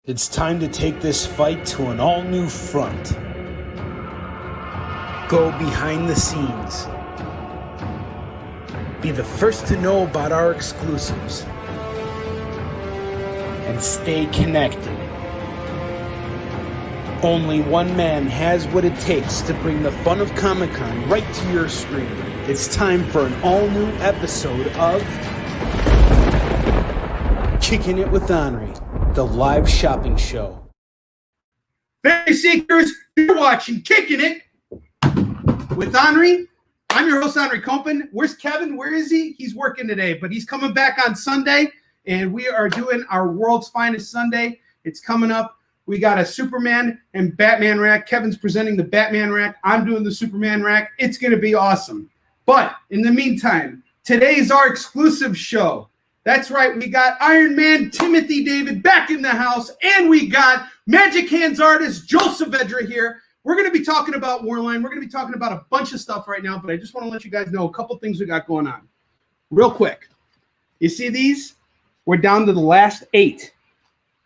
It's time to take this fight to an all-new front. Go behind the scenes. Be the first to know about our exclusives. And stay connected. Only one man has what it takes to bring the fun of Comic-Con right to your screen. It's time for an all-new episode of Kickin' It with Onrie, the live shopping show. Fantasy Seekers, you're watching Kickin' It with Onrie. I'm your host, Onrie Compen. Where's Kevin? Where is he? He's working today, but he's coming back on Sunday, and we are doing our World's Finest Sunday. It's coming up. We got a Superman and Batman rack. Kevin's presenting the Batman rack. I'm doing the Superman rack. It's going to be awesome. But in the meantime, today's our exclusive show. That's right. We got Iron Man Timothy David back in the house, and we got Magic Hands artist Joe SAAVEDRA here. We're going to be talking about Warline. We're going to be talking about a bunch of stuff right now, but I just want to let you guys know a couple things we got going on. Real quick. You see these? We're down to the last 8.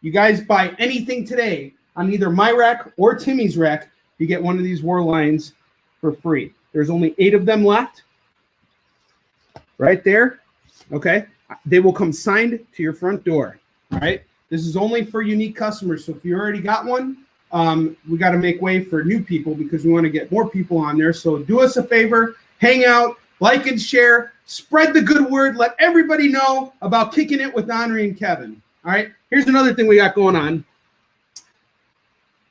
You guys buy anything today on either my rack or Timmy's rack, you get one of these Warlines for free. There's only 8 of them left. Right there. Okay. They will come signed to your front door. All right. This is only for unique customers. So if you already got one, we got to make way for new people because we want to get more people on there. So do us a favor, hang out, like and share, spread the good word, let everybody know about Kicking It with Onrie and Kevin. All right. Here's another thing we got going on.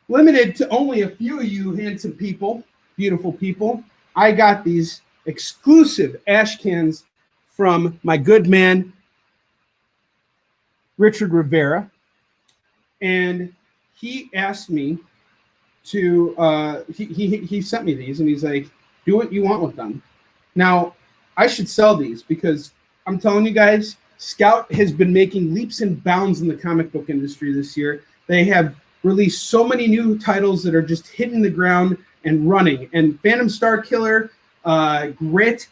Limited to only a few of you handsome people, beautiful people. I got these exclusive ash cans from my good man, Richard Rivera. And he asked me to, he sent me these and he's like, do what you want with them. Now, I should sell these because I'm telling you guys, Scout has been making leaps and bounds in the comic book industry this year. They have released so many new titles that are just hitting the ground and running. And Phantom Star Killer, Grit,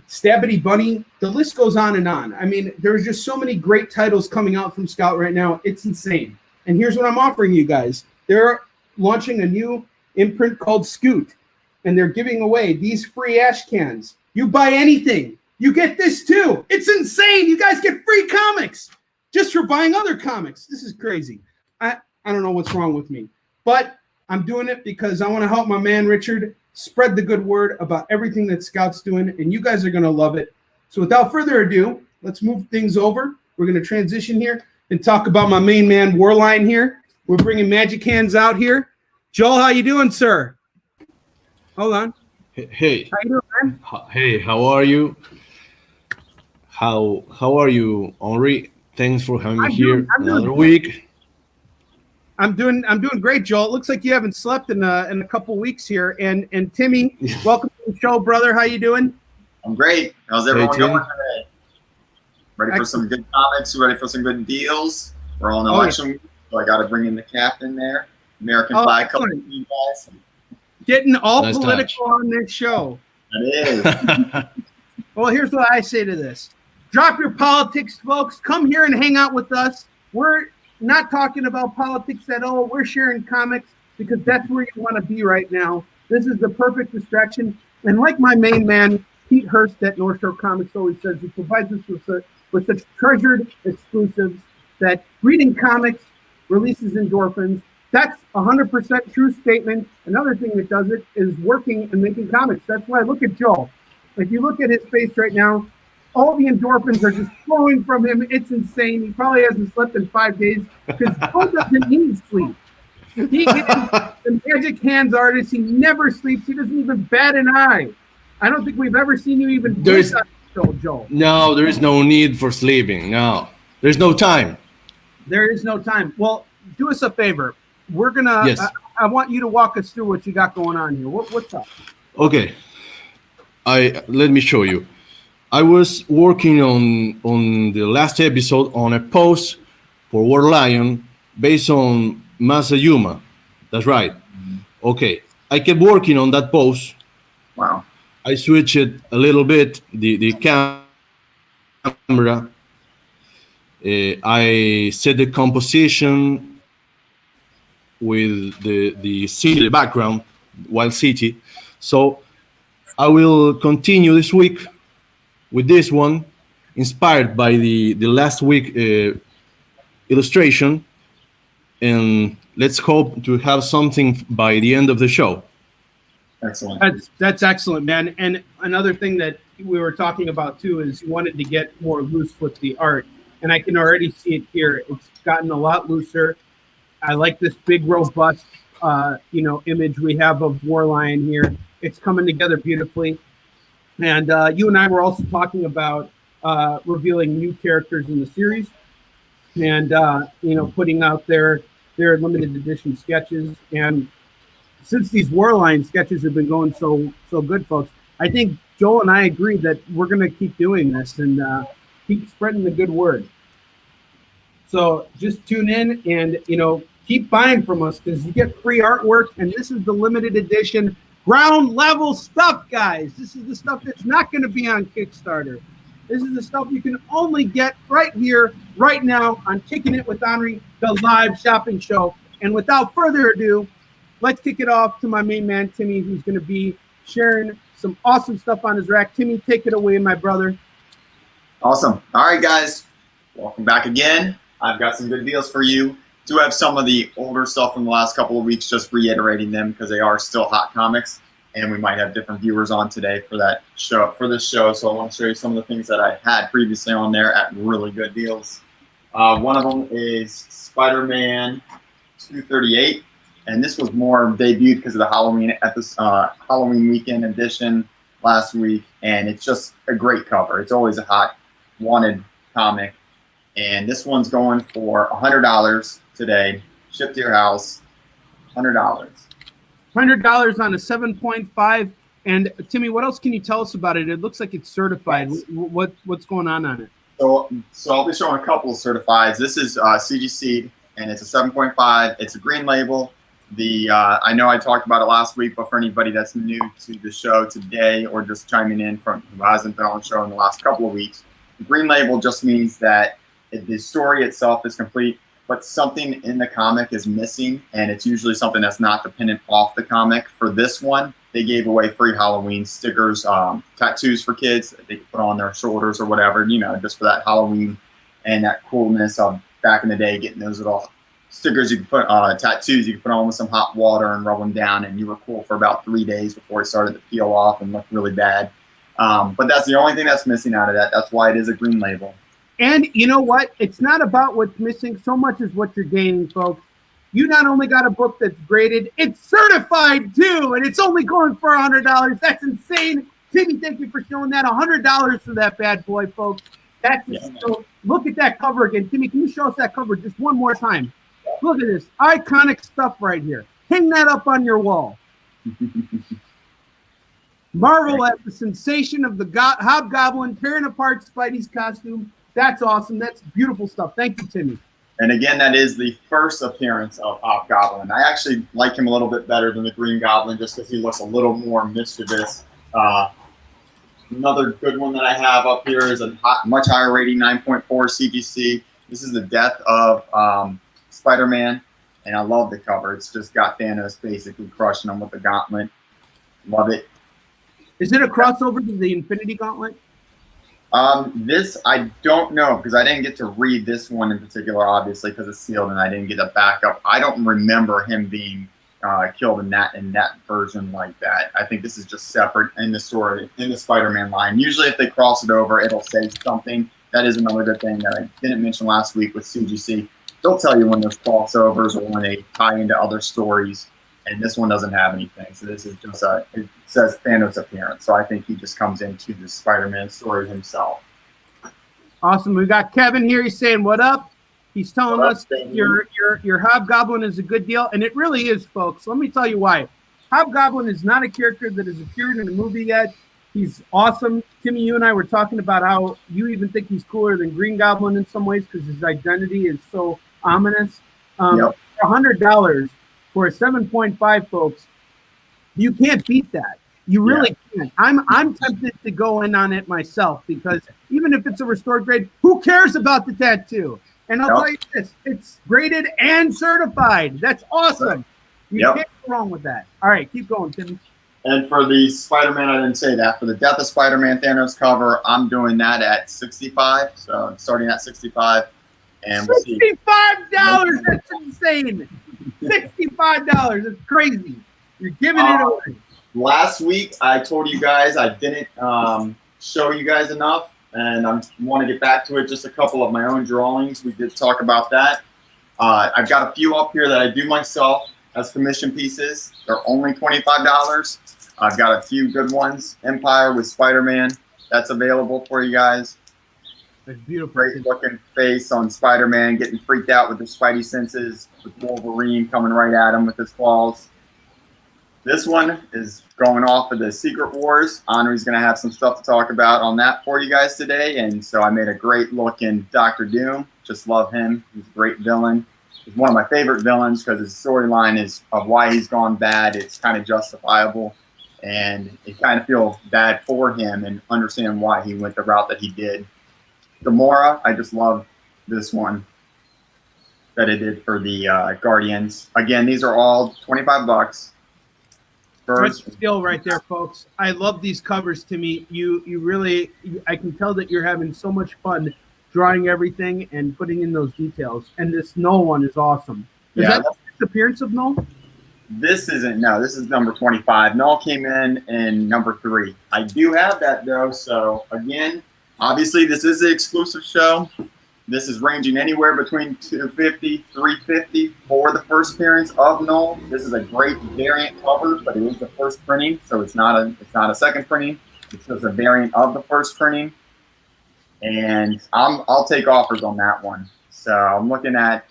Stabbity Bunny, the list goes on and on. I mean, there's just so many great titles coming out from Scout right now. It's insane. And here's what I'm offering you guys. They're launching a new imprint called Scoot, and they're giving away these free ash cans. You buy anything, you get this too. It's insane. You guys get free comics just for buying other comics. This is crazy. I don't know what's wrong with me, but I'm doing it because I want to help my man Richard spread the good word about everything that Scout's doing, and you guys are going to love it. So without further ado, let's move things over. We're going to transition here and talk about my main man, Warline here. We're bringing Magic Hands out here. Joel, how you doing, sir? Hold on. Hey. How you doing, man? Hey, how are you? How are you, Onrie? Thanks for having me here another week. I'm doing great, Joel. It looks like you haven't slept in a couple weeks here. And Timmy, welcome to the show, brother. How you doing? I'm great. How's everyone Tim. going today? Ready for some good comics? Ready for some good deals? We're all in election week, so I got to bring in the captain there. American flag color for you guys. Getting all nice political on this show. That is. Well, here's what I say to this. Drop your politics, folks. Come here and hang out with us. We're not talking about politics at all. We're sharing comics because that's where you want to be right now. This is the perfect distraction. And like my main man, Pete Hurst at Northshore Comics always says, he provides us with such treasured exclusives that reading comics releases endorphins. That's 100% true statement. Another thing that does it is working and making comics. That's why I look at Joel. If you look at his face right now, all the endorphins are just flowing from him. It's insane. He probably hasn't slept in 5 days because Joel doesn't need sleep. He is the Magic Hands artist. He never sleeps. He doesn't even bat an eye. I don't think we've ever seen you even do that, Joel. No, there is no need for sleeping. No, there's no time. There is no time. Well, do us a favor. We're gonna. Yes. I want you to walk us through what you got going on here. What's up? Okay. Let me show you. I was working on the last episode on a post for War Lion based on Masayuma. That's right. Okay. I kept working on that post. Wow. I switched it a little bit, the camera, I set the composition with the city, the background, Wild City. So I will continue this week with this one, inspired by the last week illustration, and let's hope to have something by the end of the show. Excellent. That's excellent, man. And another thing that we were talking about too is you wanted to get more loose with the art, and I can already see it here. It's gotten a lot looser. I like this big, robust, image we have of Warlion here. It's coming together beautifully. And you and I were also talking about revealing new characters in the series, and putting out their limited edition sketches. And since these Warlion sketches have been going so good, folks, I think Joel and I agree that we're going to keep doing this and keep spreading the good word. So just tune in and keep buying from us, because you get free artwork, and this is the limited edition ground level stuff, guys. This is the stuff that's not going to be on Kickstarter. This is the stuff you can only get right here, right now on Kicking It with Onrie, the live shopping show. And without further ado, let's kick it off to my main man, Timmy, who's going to be sharing some awesome stuff on his rack. Timmy, take it away, my brother. Awesome. All right, guys. Welcome back again. I've got some good deals for you. Do have some of the older stuff from the last couple of weeks, just reiterating them because they are still hot comics, and we might have different viewers on today for this show. So I want to show you some of the things that I had previously on there at really good deals. One of them is Spiderman 238, and this was more debuted because of the Halloween weekend edition last week, and it's just a great cover. It's always a hot wanted comic, and this one's going for $100 today, shipped to your house. $100 on a 7.5. And Timmy, what else can you tell us about it? It looks like it's certified. Yes. What's going on it? So I'll be showing a couple of certifieds. This is CGC, and it's a 7.5. It's a green label. I know I talked about it last week, but for anybody that's new to the show today or just chiming in who hasn't been on the show in the last couple of weeks, the green label just means that the story itself is complete, but something in the comic is missing, and it's usually something that's not dependent off the comic. For this one, they gave away free Halloween stickers, tattoos for kids that they could put on their shoulders or whatever, just for that Halloween and that coolness of back in the day, getting those little stickers you could put, tattoos you could put on with some hot water and rub them down, and you were cool for about 3 days before it started to peel off and look really bad. But that's the only thing that's missing out of that. That's why it is a green label. And you know what? It's not about what's missing so much as what you're gaining, folks. You not only got a book that's graded, it's certified too, and it's only going for $100. That's insane. Timmy, thank you for showing that. $100 for that bad boy, folks. That's so, look at that cover again. Timmy, can you show us that cover just one more time? Look at this iconic stuff right here. Hang that up on your wall. Marvel at the sensation of the Hobgoblin tearing apart Spidey's costume. That's awesome. That's beautiful stuff. Thank you, Timmy. And again, that is the first appearance of Hobgoblin. I actually like him a little bit better than the Green Goblin just because he looks a little more mischievous. Another good one that I have up here is a much higher rating, 9.4 CGC. This is the death of Spider-Man, and I love the cover. It's just got Thanos basically crushing him with the gauntlet. Love it. Is it a crossover to the Infinity Gauntlet? This I don't know because I didn't get to read this one in particular, obviously, because it's sealed and I didn't get a backup. I don't remember him being killed in that version like that. I think this is just separate in the story, in the Spider-Man line. Usually if they cross it over, it'll say something. That is another good thing that I didn't mention last week with CGC. They'll tell you when there's crossovers or when they tie into other stories, and this one doesn't have anything. So this is just it says Thanos appearance. So I think he just comes into the Spider-Man story himself. Awesome. We got Kevin here. He's saying, what up? He's telling us your Hobgoblin is a good deal, and it really is, folks. Let me tell you why. Hobgoblin is not a character that has appeared in a movie yet. He's awesome. Timmy, you and I were talking about how you even think he's cooler than Green Goblin in some ways because his identity is so ominous. $100 for a 7.5, folks, you can't beat that. You really can. I'm tempted to go in on it myself because even if it's a restored grade, who cares about the tattoo? And I'll tell you this, it's graded and certified. That's awesome. You can't go wrong with that. All right, keep going, Timmy. And for the Spider-Man, I didn't say that. For the Death of Spider-Man Thanos cover, I'm doing that at $65. So I'm starting at $65. And we'll see. $65? That's insane. $65. That's crazy. You're giving it away. Last week, I told you guys I didn't show you guys enough, and I want to get back to it. Just a couple of my own drawings. We did talk about that. I've got a few up here that I do myself as commission pieces. They're only $25. I've got a few good ones. Empire with Spider-Man. That's available for you guys. That's beautiful. Great looking face on Spider-Man, getting freaked out with his Spidey senses, with Wolverine coming right at him with his claws. This one is going off of the Secret Wars. Onrie's going to have some stuff to talk about on that for you guys today. And so I made a great look in Dr. Doom. Just love him. He's a great villain. He's one of my favorite villains because his storyline is of why he's gone bad. It's kind of justifiable. And it kind of feels bad for him and understand why he went the route that he did. Gamora, I just love this one that I did for the Guardians. Again, these are all $25. That's skill right there, folks. I love these covers, Timmy. You really, I can tell that you're having so much fun drawing everything and putting in those details. And this Null one is awesome. Is that the appearance of Null? This isn't. No, this is number 25. Null came in number 3. I do have that though. So again, obviously this is an exclusive show. This is ranging anywhere between $250, $350 for the first appearance of Null. This is a great variant cover, but it is the first printing, so it's not a second printing. It's just a variant of the first printing, and I'll take offers on that one. So I'm looking at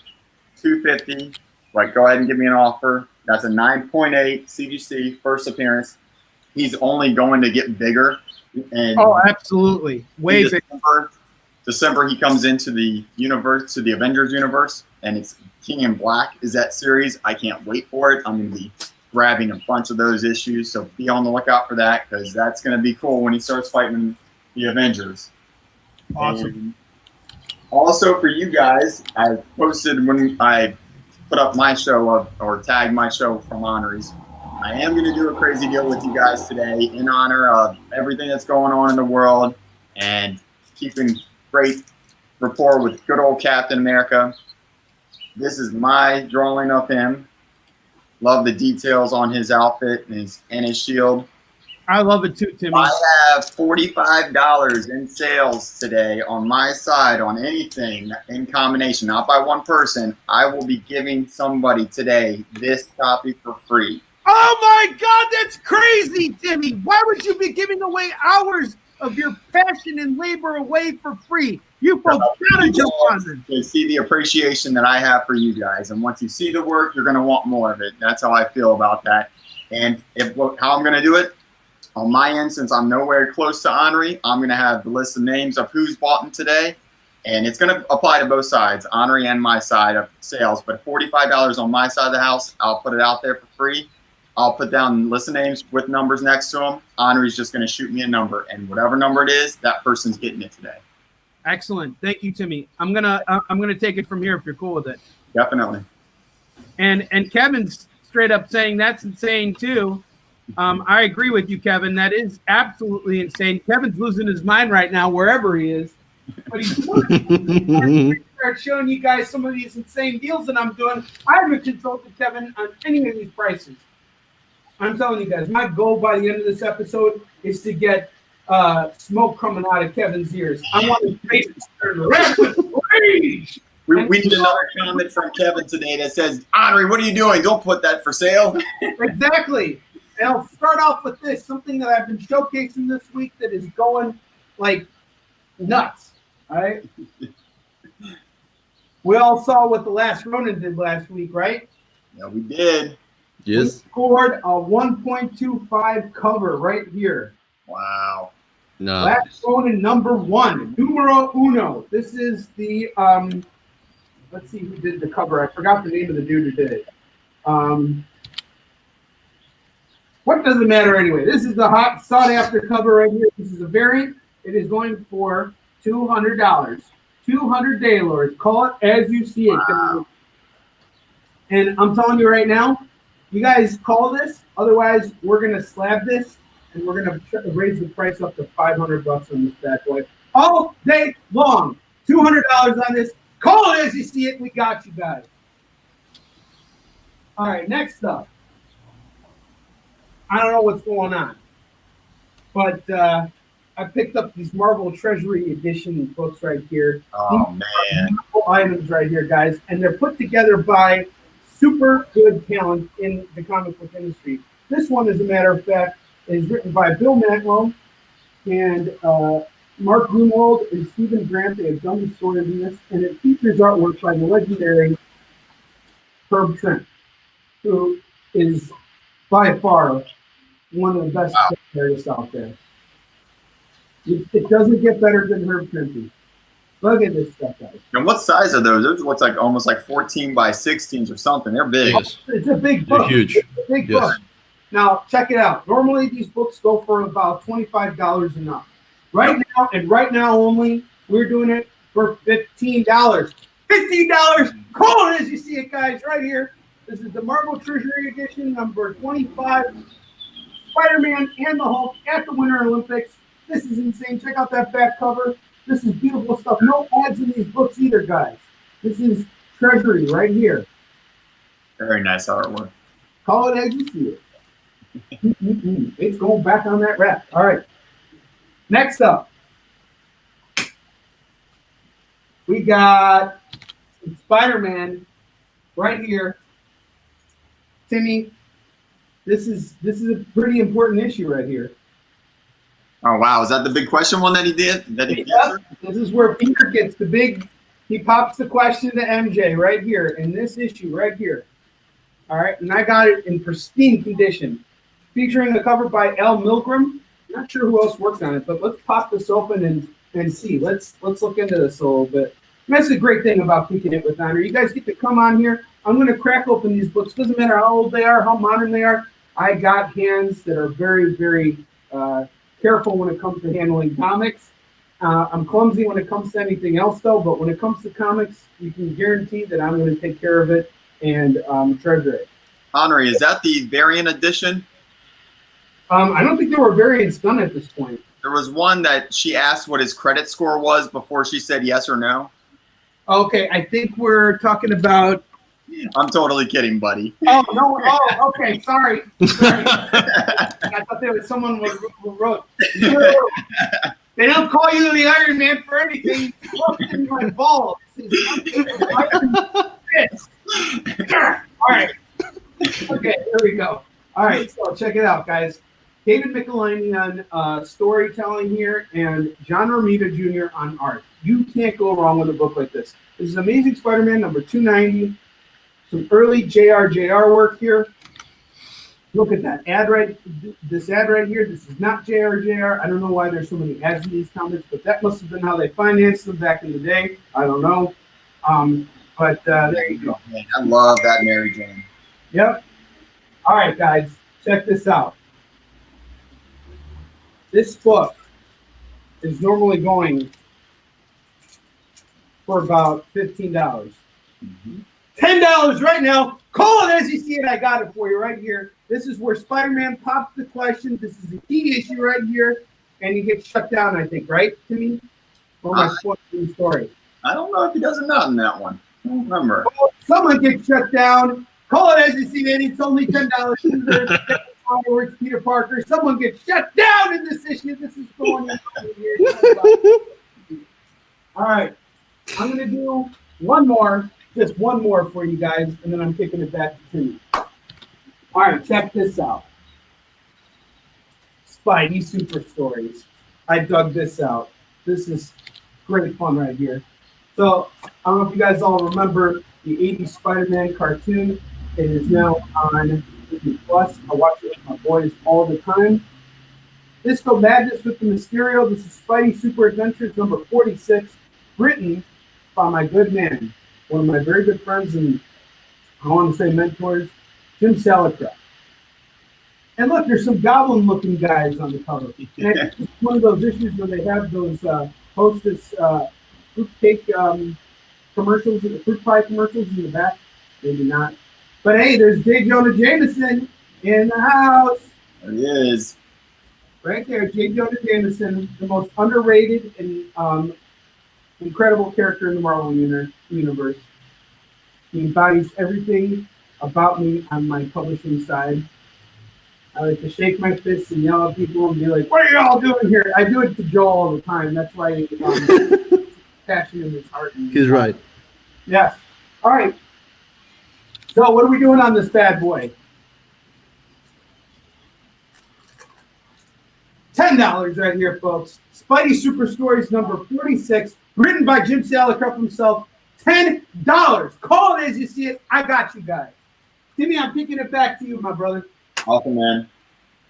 $250. Like, go ahead and give me an offer. That's a 9.8 CGC first appearance. He's only going to get bigger. And absolutely, way bigger. December, he comes into the universe, to the Avengers universe, and it's King in Black is that series. I can't wait for it. I'm going to be grabbing a bunch of those issues, so be on the lookout for that because that's going to be cool when he starts fighting the Avengers. Awesome. And also for you guys, I posted when I put up my show or tagged my show from Onrie's. I am going to do a crazy deal with you guys today in honor of everything that's going on in the world and keeping great rapport with good old Captain America. This is my drawing of him. Love the details on his outfit and his shield. I love it too, Timmy. I have $45 in sales today on my side on anything in combination, not by one person. I will be giving somebody today this copy for free. Oh my God, that's crazy, Timmy. Why would you be giving away hours of your passion and labor away for free? You folks gotta jump on this. They see the appreciation that I have for you guys, and once you see the work, you're gonna want more of it. That's how I feel about that. And how I'm gonna do it on my end, since I'm nowhere close to Onrie, I'm gonna have the list of names of who's bought them today, and it's gonna apply to both sides, Onrie and my side of sales. But $45 on my side of the house, I'll put it out there for free. I'll put down list of names with numbers next to them. Onrie's just going to shoot me a number, and whatever number it is, that person's getting it today. Excellent. Thank you, Timmy. I'm gonna take it from here if you're cool with it. Definitely. And Kevin's straight up saying that's insane too. I agree with you, Kevin. That is absolutely insane. Kevin's losing his mind right now wherever he is. But he's start showing you guys some of these insane deals that I'm doing. I haven't consulted Kevin on any of these prices. I'm telling you guys, my goal by the end of this episode is to get smoke coming out of Kevin's ears. I want his face to turn red with rage. We need another comment from Kevin today that says, Onrie, what are you doing? Don't put that for sale. Exactly. And I'll start off with this, something that I've been showcasing this week that is going like nuts. All right. We all saw what the Last Ronin did last week, right? Yeah, we did. Yes. We scored a 1.25 cover right here. Wow. No. Last Ronin #1, numero uno. This is the let's see who did the cover. I forgot the name of the dude who did it. What does it matter anyway? This is the hot sought-after cover right here. This is a variant. It is going for $200. 200 Daylords. Call it as you see it. Wow. And I'm telling you right now, you guys call this. Otherwise, we're going to slab this, and we're going to raise the price up to $500 on this bad boy. All day long. $200 on this. Call it as you see it. We got you guys. All right, next up. I don't know what's going on, but I picked up these Marvel Treasury edition books right here. Oh, man. Items right here, guys, and they're put together by super good talent in the comic book industry. This one, as a matter of fact, is written by Bill Matlow and Mark Grunwald and Stephen Grant. They have done the story in this, and it features artwork by the legendary Herb Trent, who is by far one of the best artists out there. It doesn't get better than Herb Trent. Look at this stuff, guys. And what size are those? Those looks like almost like 14 by 16s or something. They're big. Yes. It's a big book. They're huge. It's a big book. Now, check it out. Normally, these books go for about $25 and up. Right now, and right now only, we're doing it for $15. $15! Call it as you see it, guys, right here. This is the Marvel Treasury Edition, number 25. Spider-Man and the Hulk at the Winter Olympics. This is insane. Check out that back cover. This is beautiful stuff. No ads in these books either, guys. This is Treasury right here. Very nice artwork. Call it as you see it. It's going back on that rack. All right. Next up, we got Spider-Man right here. Timmy, this is a pretty important issue right here. Oh, wow. Is that the big question one that he did? This is where Peter gets the big, he pops the question to MJ right here in this issue right here. All right. And I got it in pristine condition, featuring a cover by Al Milgram. Not sure who else worked on it, but let's pop this open and see. Let's look into this a little bit. And that's the great thing about Kickin It with Onrie. You guys get to come on here. I'm going to crack open these books. Doesn't matter how old they are, how modern they are. I got hands that are very, very careful when it comes to handling comics. I'm clumsy when it comes to anything else, though. But when it comes to comics, you can guarantee that I'm going to take care of it and treasure it. Onrie, is that the variant edition? I don't think there were variants done at this point. There was one that she asked what his credit score was before she said yes or no. Okay, I think we're talking about. I'm totally kidding, buddy. Oh no! Oh, okay. Sorry. I thought there was someone who wrote. They don't call you the Iron Man for anything. Look in my balls. All right. Okay, here we go. All right, so check it out, guys. David Michelinie on storytelling here, and John Romita Jr. on art. You can't go wrong with a book like this. This is Amazing Spider-Man number 290. Some early JR work here. Look at that ad right. This ad right here. This is not JR. I don't know why there's so many ads in these comics, but that must have been how they financed them back in the day. I don't know. But there you go. Man, I love that Mary Jane. Yep. All right, guys, check this out. This book is normally going for about $15. $10 right now. Call it as you see it. I got it for you right here. This is where Spider-Man pops the question. This is a key issue right here, and he gets shut down, I think, right, Timmy? Or my story. I don't know if he does or not in that one. I don't remember. Oh, someone gets shut down. Call it as you see it. It's only $10. Fireworks, Peter Parker. Someone gets shut down in this issue. This is going on here. All right. I'm going to do one more, just one more for you guys, and then I'm kicking it back to Timmy. All right, check this out. Spidey Super Stories. I dug this out. This is great fun right here. So, I don't know if you guys all remember the 80s Spider-Man cartoon. It is now on Disney Plus. I watch it with my boys all the time. Disco Madness with the Mysterio. This is Spidey Super Adventures number 46, written by my good man, one of my very good friends and I want to say mentors, Jim Salicrup. And look, there's some goblin-looking guys on the cover. And I think it's one of those issues where they have those Hostess fruit cake commercials, fruit pie commercials in the back. Maybe not. But hey, there's J. Jonah Jameson in the house. There he is. Right there, J. Jonah Jameson, the most underrated and incredible character in the Marvel universe. He embodies everything about me on my publishing side. I like to shake my fists and yell at people and be like, "What are you all doing here?" I do it to Joel all the time. That's why passion in his heart. He's right. Yes. All right. So what are we doing on this bad boy? $10 right here, folks. Spidey Super Stories number 46, written by Jim Salicrup himself. $10. Call it as you see it. I got you guys. Timmy, I'm picking it back to you, my brother. Awesome, man.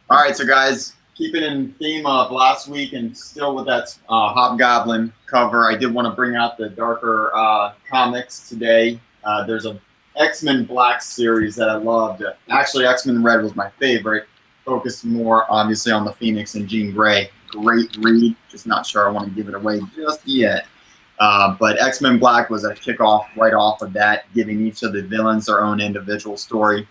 All right, so guys, keeping in theme of last week and still with that Hobgoblin cover, I did want to bring out the darker comics today. There's a X-Men Black series that I loved. Actually, X-Men Red was my favorite. Focused more, obviously, on the Phoenix and Jean Grey. Great read. Just not sure I want to give it away just yet. But X-Men Black was a kickoff right off of that, giving each of the villains their own individual story.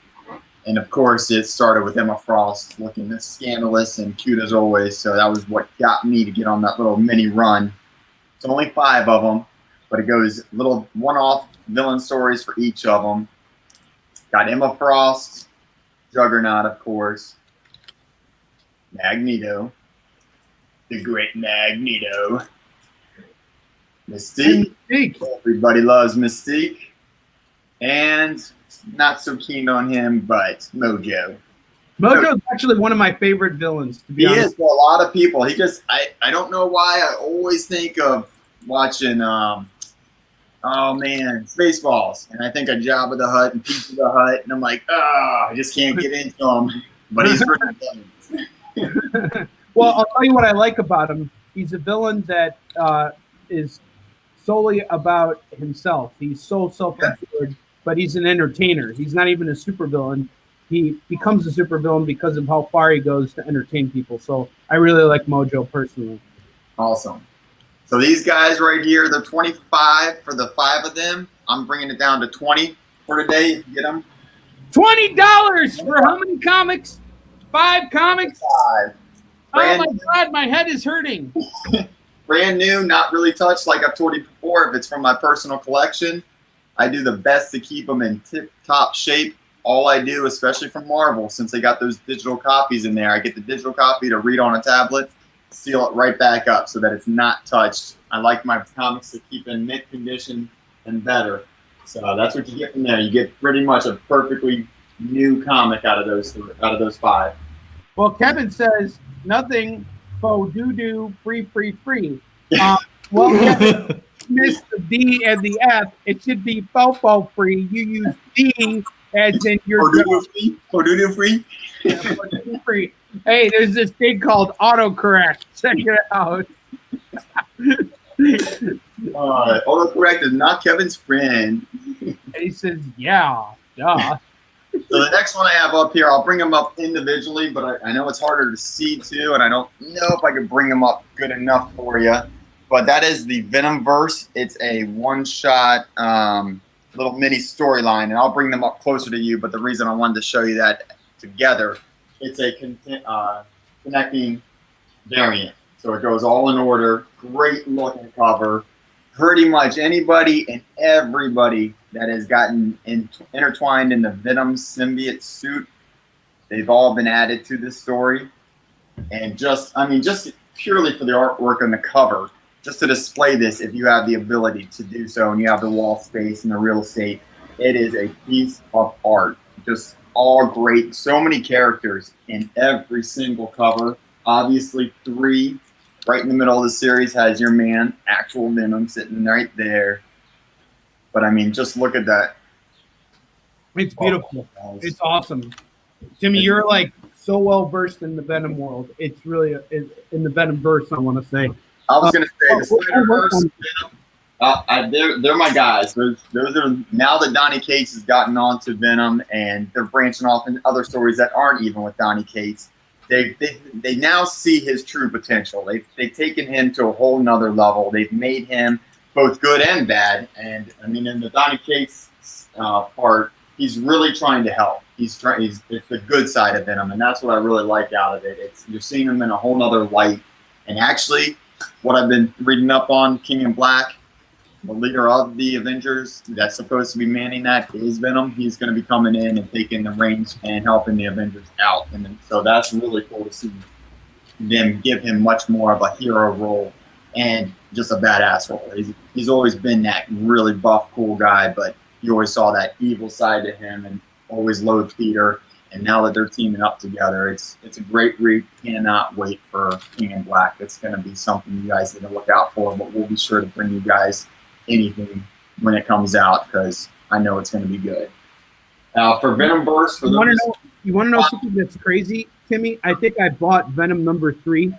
And of course, it started with Emma Frost looking as scandalous and cute as always. So that was what got me to get on that little mini run. It's only 5 of them, but it goes little one-off villain stories for each of them. Got Emma Frost, Juggernaut, of course, Magneto, the Great Magneto, Mystique. Everybody loves Mystique. And not so keen on him, but Mojo. Mojo's actually one of my favorite villains, to be honest. He is for a lot of people. He just, I don't know why, I always think of watching, oh man, Spaceballs. And I think of Jabba the Hutt and Pizza the Hutt, and I'm like, I just can't get into him. But he's pretty villain. Well, I'll tell you what I like about him. He's a villain that is solely about himself. He's so self-absorbed, but he's an entertainer. He's not even a supervillain. He becomes a supervillain because of how far he goes to entertain people. So I really like Mojo personally. Awesome. So these guys right here, they're 25 for the 5 of them. I'm bringing it down to 20 for today. You can get them. $20 for how many comics? 5 comics? 5. Oh my God, my head is hurting. Brand new, not really touched, like I've told you before. If it's from my personal collection, I do the best to keep them in tip-top shape. All I do, especially from Marvel, since they got those digital copies in there, I get the digital copy to read on a tablet, seal it right back up so that it's not touched. I like my comics to keep in mint condition and better. So that's what you get from there. You get pretty much a perfectly new comic out of those 5. Well, Kevin says nothing. Faux doo-doo, free. Well, Kevin missed the D and the F. It should be faux free. You use D as in your Doo-doo free. Yeah, doo-doo free. Hey, there's this thing called autocorrect. Check it out. Autocorrect is not Kevin's friend. He says, yeah, duh. So the next one I have up here, I'll bring them up individually, but I know it's harder to see too, and I don't know if I can bring them up good enough for you. But that is the Venomverse. It's a one-shot little mini storyline, and I'll bring them up closer to you. But the reason I wanted to show you that together, it's a connecting variant. So it goes all in order. Great looking cover. Pretty much anybody and everybody that has gotten intertwined in the Venom symbiote suit, they've all been added to this story. And just purely for the artwork on the cover, just to display this, if you have the ability to do so and you have the wall space and the real estate, it is a piece of art. Just all great. So many characters in every single cover. Obviously 3. Right in the middle of the series has your man, actual Venom, sitting right there. But I mean, just look at that. It's beautiful. It's awesome. Jimmy, you're like so well versed in the Venom world. It's really in the Venomverse, I want to say. I was going to say the Spiderverse, Venom. They're my guys. Those are now that Donny Cates has gotten on to Venom, and they're branching off in other stories that aren't even with Donny Cates. They now see his true potential. They've taken him to a whole nother level. They've made him both good and bad. And I mean, in the Donny Cates part, he's really trying to help. It's the good side of Venom, and that's what I really like out of it. You're seeing him in a whole nother light. And actually, what I've been reading up on, King in Black, the leader of the Avengers that's supposed to be manning that is Venom. He's going to be coming in and taking the reins and helping the Avengers out. And so that's really cool to see them give him much more of a hero role and just a badass role. He's always been that really buff, cool guy, but you always saw that evil side to him and always loathed Peter. And now that they're teaming up together, it's a great read. Cannot wait for King in Black. It's going to be something you guys need to look out for, but we'll be sure to bring you guys anything when it comes out because I know it's going to be good. For Venomverse, you want to know something that's crazy, Timmy? I think I bought Venom #3.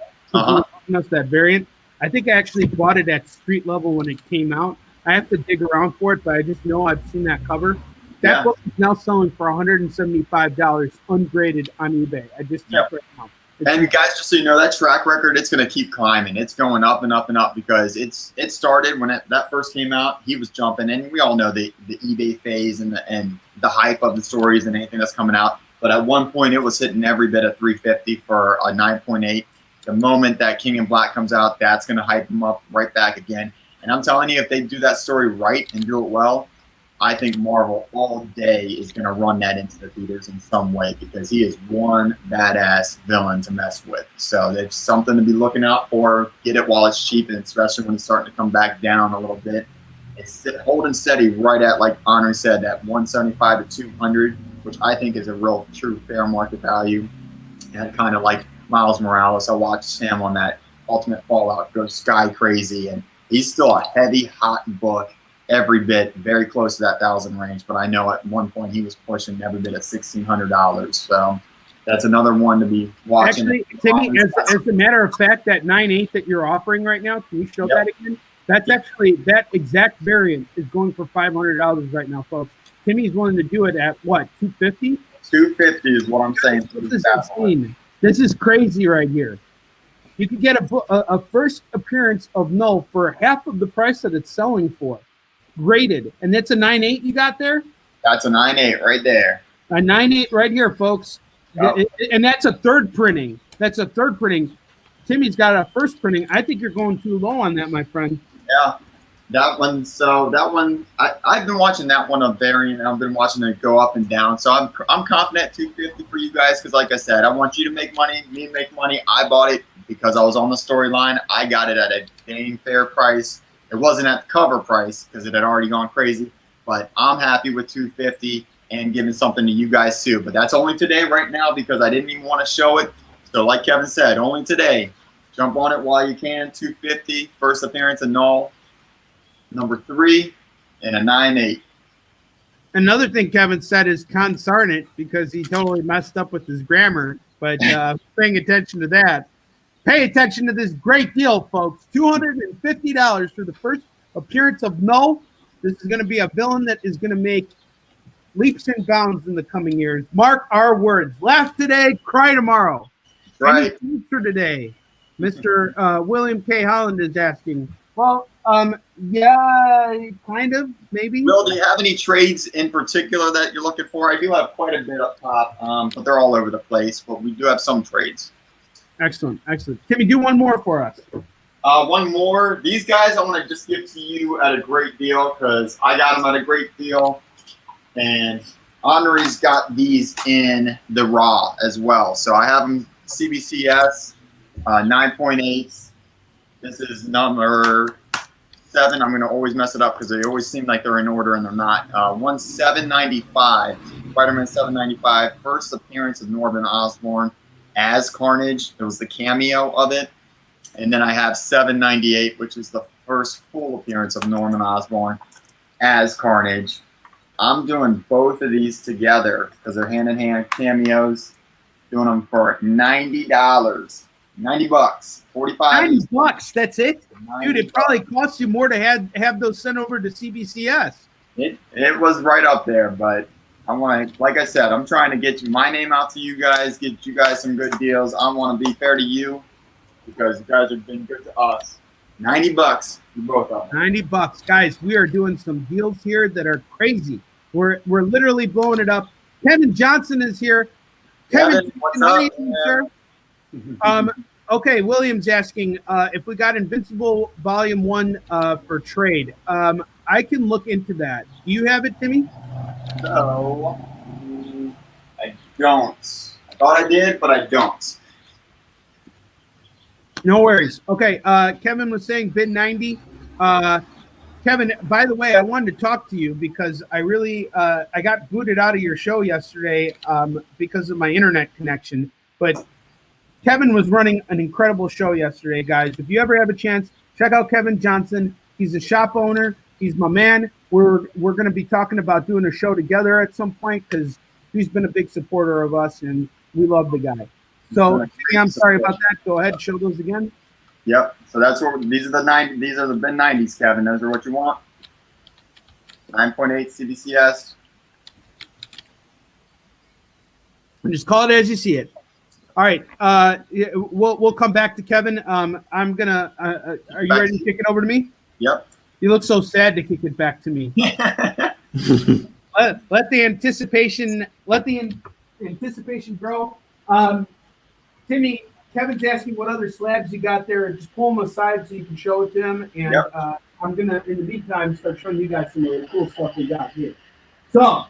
That's that variant. I think I actually bought it at street level when it came out. I have to dig around for it, but I just know I've seen that cover. That book is now selling for $175 ungraded on eBay. I just checked right now. And guys, just so you know, that track record, it's going to keep climbing. It's going up and up and up because it started when that first came out. He was jumping, and we all know the eBay phase and the hype of the stories and anything that's coming out. But at one point, it was hitting every bit of $350 for a 9.8. The moment that King in Black comes out, that's going to hype him up right back again. And I'm telling you, if they do that story right and do it well, I think Marvel all day is going to run that into the theaters in some way because he is one badass villain to mess with. So there's something to be looking out for. Get it while it's cheap, and especially when it's starting to come back down a little bit. It's holding steady right at, like Onrie said, that 175 to 200, which I think is a real true fair market value. And kind of like Miles Morales, I watched him on that Ultimate Fallout go sky crazy, and he's still a heavy, hot book. Every bit very close to that 1,000 range, but I know at one point he was pushing every bit at $1,600. So that's another one to be watching. Actually, Timmy, as a matter of fact, that 9.8 that you're offering right now, can you show that again? That's actually that exact variant is going for $500 right now, folks. Timmy's willing to do it at what, $250? $250 is what I'm saying. This is insane. This is crazy right here. You could get a first appearance of Null for half of the price that it's selling for. Graded, and that's a 9.8 you got there. That's a 9.8 right there. A 9.8 right here, folks. Yep. And that's a third printing. That's a third printing. Timmy's got a first printing. I think you're going too low on that, my friend. Yeah, that one. So that one, I've been watching that one a variant, and I've been watching it go up and down. So I'm confident 250 for you guys because, like I said, I want you to make money, me to make money. I bought it because I was on the storyline. I got it at a dang fair price. It wasn't at the cover price because it had already gone crazy, but I'm happy with $250 and giving something to you guys too. But that's only today right now because I didn't even want to show it. So like Kevin said, only today. Jump on it while you can. $250, first appearance of Null, #3, and a 9.8. Another thing Kevin said is consarnate because he totally messed up with his grammar, but paying attention to that. Pay attention to this great deal, folks. $250 for the first appearance of Null. This is going to be a villain that is going to make leaps and bounds in the coming years. Mark our words. Laugh today, cry tomorrow. Right. For today, Mr. William K. Holland is asking. Well, yeah, kind of, maybe. Will, do you have any trades in particular that you're looking for? I do have quite a bit up top, but they're all over the place. But we do have some trades. Excellent, excellent. Timmy, do one more for us. One more. These guys I want to just give to you at a great deal because I got them at a great deal. And Onrie's got these in the raw as well. So I have them CBCS 9.8. This is number 7. I'm going to always mess it up because they always seem like they're in order and they're not. 795. Spiderman 795. First appearance of Norman Osborn as Carnage. It was the cameo of it. And then I have 798, which is the first full appearance of Norman Osborn as Carnage. I'm doing both of these together because they're hand-in-hand cameos. Doing them for $90. $90, 45. $90. That's it, dude. It $90. probably costs you more to have those sent over to CBCS. It was right up there, but I want to, like I said, I'm trying to get my name out to you guys, get you guys some good deals. I want to be fair to you because you guys have been good to us. $90 for both of them. $90, guys. We are doing some deals here that are crazy. We're literally blowing it up. Kevin Johnson is here. Kevin, what's up, sir? Okay, William's asking if we got Invincible Volume 1 for trade. I can look into that. Do you have it, Timmy? No, I don't. I thought I did, but I don't. No worries. Okay, Kevin was saying bid 90. Kevin, by the way, I wanted to talk to you because I really I got booted out of your show yesterday because of my internet connection. But Kevin was running an incredible show yesterday, guys. If you ever have a chance, check out Kevin Johnson. He's a shop owner. He's my man. We're going to be talking about doing a show together at some point because he's been a big supporter of us and we love the guy. So Timmy, I'm sorry about that. Go ahead, show those again. Yep. So that's what these are the 90. These are the bin 90s, Kevin. Those are what you want. 9.8 CBCS. And just call it as you see it. All right. We'll come back to Kevin. I'm gonna. Are you ready to kick it over to me? Yep. You look so sad to kick it back to me. let the anticipation grow. Timmy, Kevin's asking what other slabs you got there. Just pull them aside so you can show it to him. And yep. I'm gonna, in the meantime, start showing you guys some of the cool stuff we got here. So,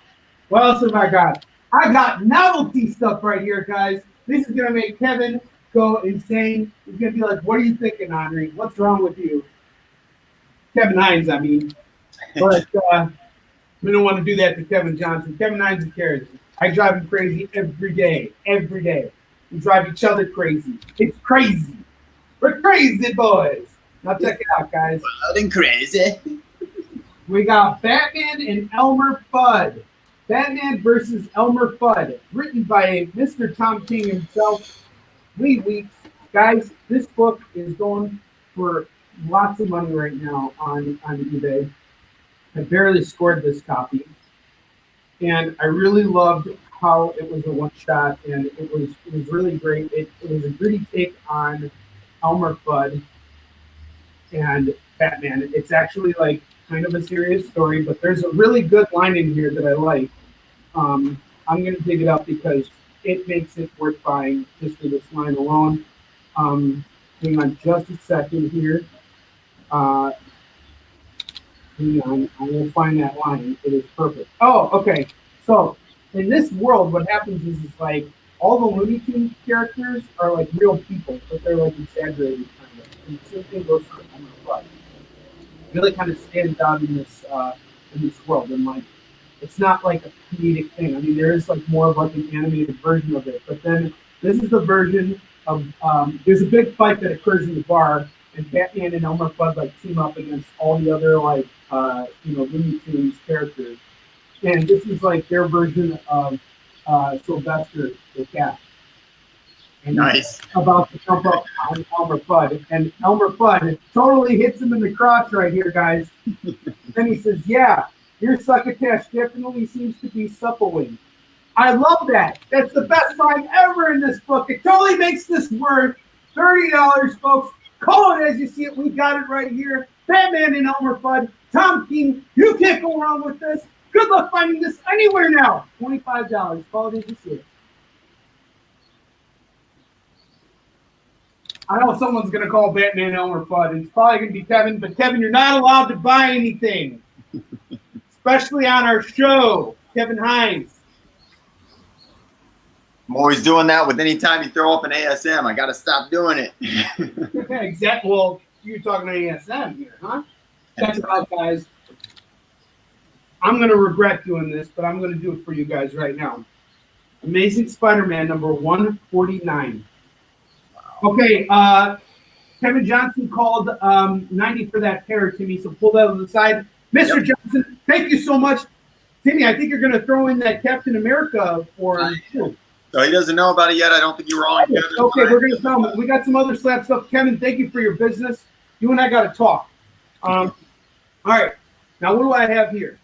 what else have I got? I got novelty stuff right here, guys. This is gonna make Kevin go insane. He's gonna be like, "What are you thinking, Onrie? What's wrong with you?" Kevin Hines, I mean. But we don't want to do that to Kevin Johnson. Kevin Hines is crazy. I drive him crazy every day. Every day. We drive each other crazy. It's crazy. We're crazy boys. Now check it out, guys. Loud and crazy. We got Batman and Elmer Fudd. Batman versus Elmer Fudd. Written by Mr. Tom King himself. 3 weeks. Guys, this book is going for lots of money right now on eBay. I barely scored this copy. And I really loved how it was a one-shot, and it was really great. It was a gritty take on Elmer Fudd and Batman. It's actually like kind of a serious story, but there's a really good line in here that I like. I'm going to dig it up because it makes it worth buying just for this line alone. Hang on just a second here. Hang on, I will find that line. It is perfect. Oh, okay. So in this world, what happens is it's like all the Looney Tunes characters are like real people, but they're like exaggerated kind of. And the same thing goes for Elmer Fudd. It really kind of stands out in this world, and like it's not like a comedic thing. I mean, there is like more of like an animated version of it, but then this is the version of there's a big fight that occurs in the bar, and Batman and Elmer Fudd like team up against all the other like Looney Tunes characters. And this is like their version of Sylvester the Cat. And nice. About to jump up on Elmer Fudd. And Elmer Fudd totally hits him in the crotch right here, guys. Then he says, "Yeah, your succotash definitely seems to be suppling." I love that. That's the best line ever in this book. It totally makes this worth $30, folks. Call it as you see it. We got it right here. Batman and Elmer Fudd. Tom King. You can't go wrong with this. Good luck finding this anywhere now. $25. Call it as you see it. I know someone's going to call Batman and Elmer Fudd. It's probably going to be Kevin, but Kevin, you're not allowed to buy anything, especially on our show. Kevin Hines. I'm always doing that with any time you throw up an ASM. I got to stop doing it. Exactly. Well, you're talking to ASM here, huh? Check it out, guys. I'm going to regret doing this, but I'm going to do it for you guys right now. Amazing Spider-Man number 149. Okay, Kevin Johnson called 90 for that pair, Timmy, so pull that on the side. Mr. Yep. Johnson, thank you so much. Timmy, I think you're going to throw in that Captain America for him, too. So he doesn't know about it yet. I don't think you were on. Okay, we're gonna tell him. We got some other slap stuff. Kevin, thank you for your business. You and I got to talk. All right. Now, what do I have here?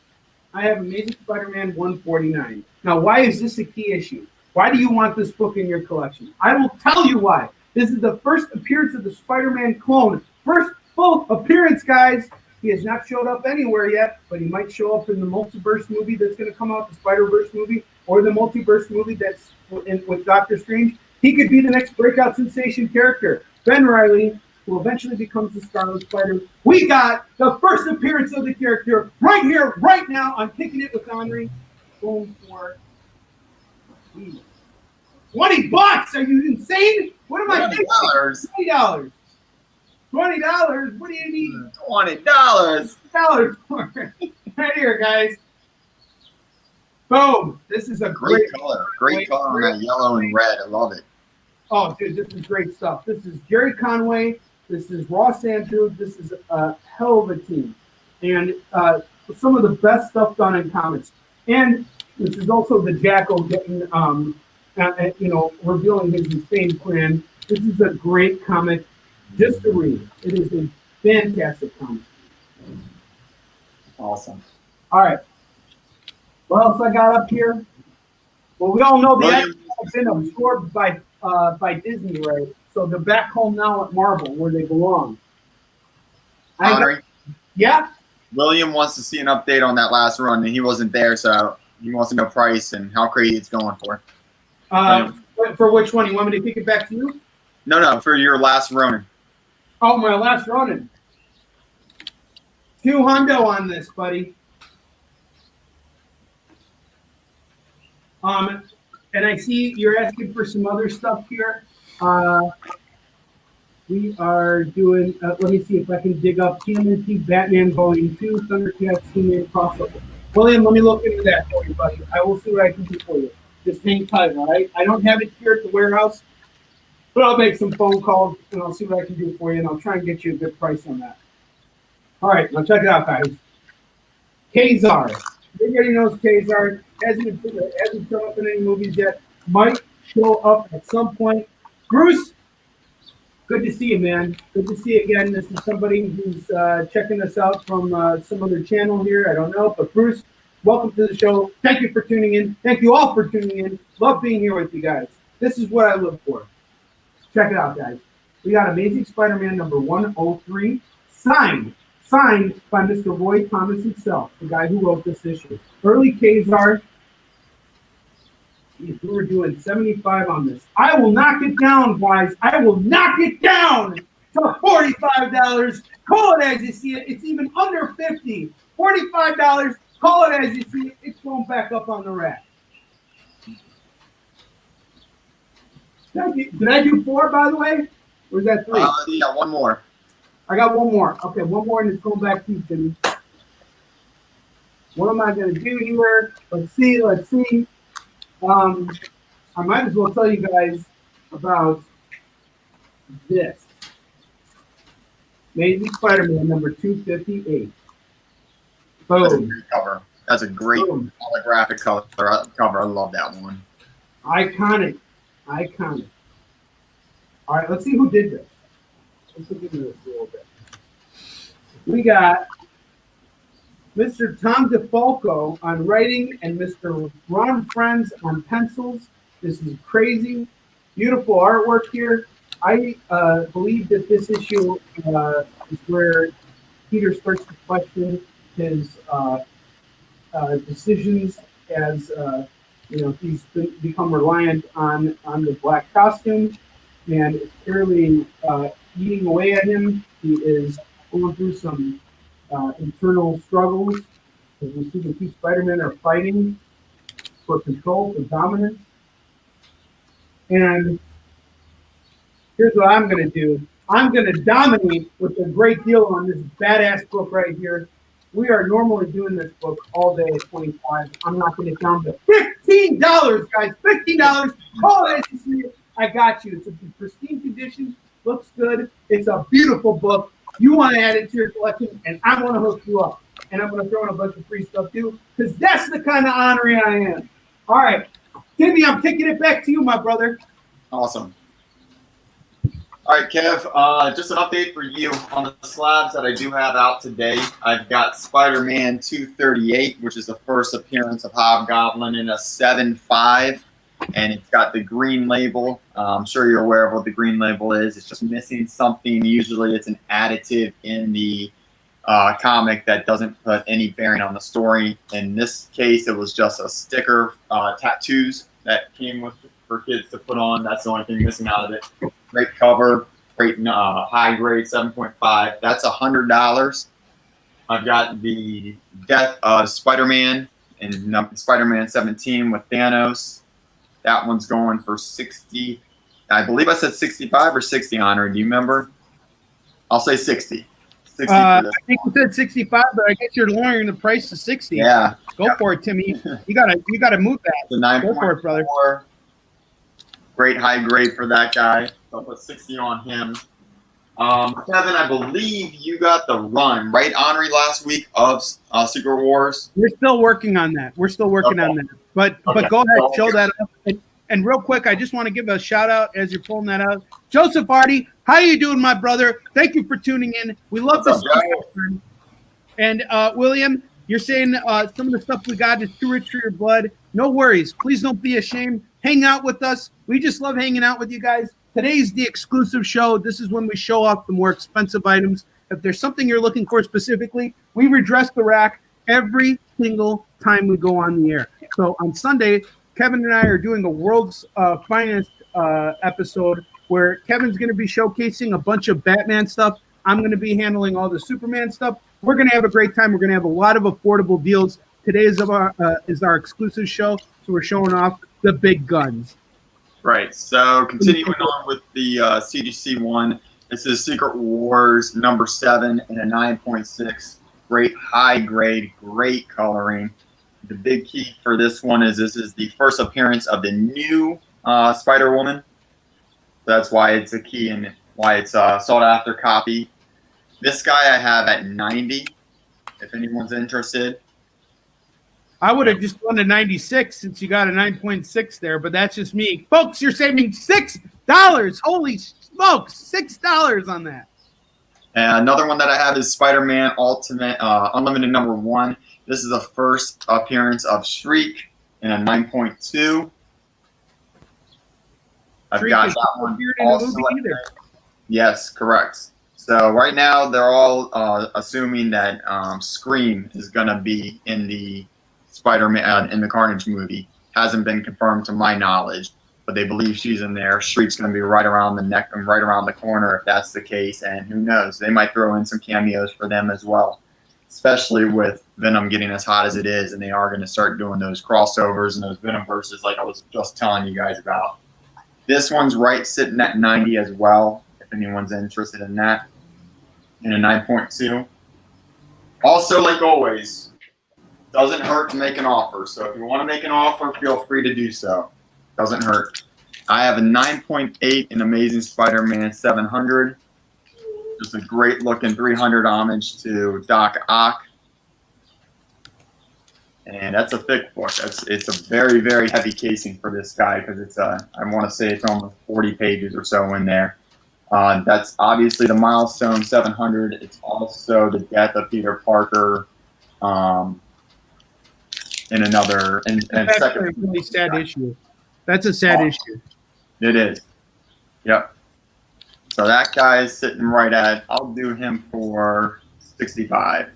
I have Amazing Spider-Man 149. Now, why is this a key issue? Why do you want this book in your collection? I will tell you why. This is the first appearance of the Spider-Man clone. First full appearance, guys. He has not showed up anywhere yet, but he might show up in the multiverse movie that's going to come out, the Spider-Verse movie, or the multiverse movie that's with Doctor Strange. He could be the next breakout sensation character. Ben Reilly, who eventually becomes the Scarlet Spider. We got the first appearance of the character right here, right now on Kicking It with Onrie. Boom for $20. Are you insane? What am I thinking? $20. $20? What do you need? $20. $20 for it. Right here, guys. Boom. This is a Great color. Great color on that yellow and red. I love it. Oh, dude, this is great stuff. This is Jerry Conway. This is Ross Andrews. This is a hell of a team. And some of the best stuff done in comics. And this is also the Jackal getting, revealing his insane plan. This is a great comic just to read. It is a fantastic comic. Awesome. All right. What else I got up here? Well, we all know the X-Men have been absorbed by Disney, right? So they're back home now at Marvel, where they belong. Onrie, yeah? William wants to see an update on that last run, and he wasn't there, so he wants to know price and how crazy it's going for. For which one? You want me to kick it back to you? No, for your last Ronin. Oh, my last Ronin. $200 on this, buddy. And I see you're asking for some other stuff here. We are doing, let me see if I can dig up TMNT Batman Volume 2, Thundercats, He-Man crossover. William, let me look into that for you, buddy. I will see what I can do for you. Just hang tight, all right? I don't have it here at the warehouse, but I'll make some phone calls, and I'll see what I can do for you, and I'll try and get you a good price on that. All right, now check it out, guys. Kazar. Everybody knows Kazar. Hasn't shown up in any movies yet. Might show up at some point. Bruce, good to see you, man. Good to see you again. This is somebody who's checking us out from some other channel here. I don't know. But Bruce, welcome to the show. Thank you for tuning in. Thank you all for tuning in. Love being here with you guys. This is what I live for. Check it out, guys. We got Amazing Spider-Man number 103, signed by Mr. Roy Thomas himself, the guy who wrote this issue. Early Kazar. We were doing 75 on this. I will knock it down, guys. I will knock it down to $45. Call it as you see it. It's even under $50. $45. Call it as you see it. It's going back up on the rack. Did I do 4, by the way? Or was that 3? Yeah, one more. I got one more. Okay, one more, and it's going back to you, Timmy. What am I going to do here? Let's see. I might as well tell you guys about this. Amazing Spider-Man number 258. Boom. That's a great cover. That's a great holographic cover. I love that one. Iconic. All right, let's see who did this. Let's look into this a little bit. We got Mr. Tom DeFalco on writing and Mr. Ron Friends on pencils. This is crazy. Beautiful artwork here. I believe that this issue is where Peter starts to question his decisions as he's become reliant on the black costume, and it's clearly eating away at him. He is going through some internal struggles. As we see the two Spider-Men are fighting for control, for dominance. And here's what I'm going to do. I'm going to dominate with a great deal on this badass book right here. We are normally doing this book all day at $25. I'm knocking it down to $15, guys. $15. Call it as you see it. I got you. It's a pristine condition. Looks good. It's a beautiful book. You want to add it to your collection, and I want to hook you up. And I'm going to throw in a bunch of free stuff too, because that's the kind of Onrie I am. All right. Timmy, I'm kicking it back to you, my brother. Awesome. All right, Kev, just an update for you on the slabs that I do have out today. I've got Spider-Man 238, which is the first appearance of Hobgoblin in a 7.5, and it's got the green label. I'm sure you're aware of what the green label is. It's just missing something. Usually it's an additive in the comic that doesn't put any bearing on the story. In this case, it was just a sticker, tattoos that came with for kids to put on. That's the only thing missing out of it. Great cover, great high grade 7.5. That's $100. I've got the Death of Spider-Man and Spider-Man 17 with Thanos. That one's going for 60. I believe I said 65 or 60, Onrie. Do you remember? I'll say 60. 60 I think you said 65, but I guess you're lowering the price to 60. Yeah. Go for it, Timmy. You gotta move that. The 9.4. Go for it, brother. Great high grade for that guy. So I'll put 60 on him. Kevin, I believe you got the run, right, Onrie, last week of Secret Wars? We're still working on that. On that. But go ahead, show that up. And real quick, I just want to give a shout out as you're pulling that out. Joseph Hardy, how you doing, my brother? Thank you for tuning in. We love this stuff. And William, you're saying some of the stuff we got is too rich for your blood. No worries. Please don't be ashamed. Hang out with us. We just love hanging out with you guys. Today's the exclusive show. This is when we show off the more expensive items. If there's something you're looking for specifically, we redress the rack every single time we go on the air. So on Sunday, Kevin and I are doing a World's Finest episode where Kevin's going to be showcasing a bunch of Batman stuff. I'm going to be handling all the Superman stuff. We're going to have a great time. We're going to have a lot of affordable deals. Today is our exclusive show, so we're showing off the big guns. Right. So continuing on with the CGC one, this is Secret Wars number 7 in a 9.6. Great high grade, great coloring. The big key for this one is this is the first appearance of the new Spider-Woman. That's why it's a key and why it's a sought after copy. This guy I have at 90, if anyone's interested. I would have just gone to 96 since you got a 9.6 there, but that's just me. Folks, you're saving $6. Holy smokes, $6 on that. And another one that I have is Spider-Man Ultimate Unlimited number 1. This is the first appearance of Shriek in a 9.2. I've got that one also. Yes, correct. So right now they're all assuming that Scream is going to be in the Spider-Man in the Carnage movie. Hasn't been confirmed to my knowledge, but they believe she's in there. Shriek's going to be right around the neck and right around the corner if that's the case, and who knows, they might throw in some cameos for them as well, especially with Venom getting as hot as it is, and they are going to start doing those crossovers and those Venomverses like I was just telling you guys about. This one's right sitting at 90 as well, if anyone's interested in that, in a 9.2. Also, like always, doesn't hurt to make an offer. So if you want to make an offer, feel free to do so. Doesn't hurt. I have a 9.8 in Amazing Spider-Man 700. Just a great looking 300 homage to Doc Ock. And that's a thick book. It's a very, very heavy casing for this guy because it's I want to say it's almost 40 pages or so in there. That's obviously the Milestone 700. It's also the death of Peter Parker. In another, That's second, a really sad issue. That's a sad issue. It is. Yep. So that guy is sitting right at, I'll do him for 65.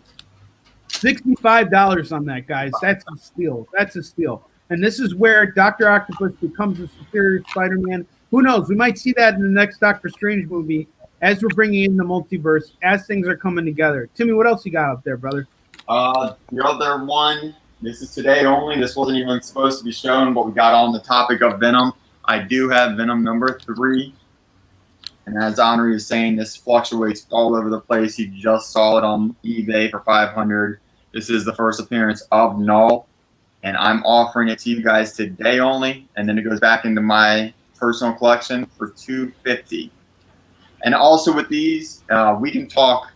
$65 on that, guys. That's a steal. That's a steal. And this is where Dr. Octopus becomes a superior Spider-Man. Who knows? We might see that in the next Doctor Strange movie as we're bringing in the multiverse, as things are coming together. Timmy, what else you got up there, brother? The other one, this is today only. This wasn't even supposed to be shown, but we got on the topic of Venom. I do have Venom number 3. And as Onrie is saying, this fluctuates all over the place. You just saw it on eBay for $500. This is the first appearance of Null. And I'm offering it to you guys today only. And then it goes back into my personal collection for $250. And also with these, we can talk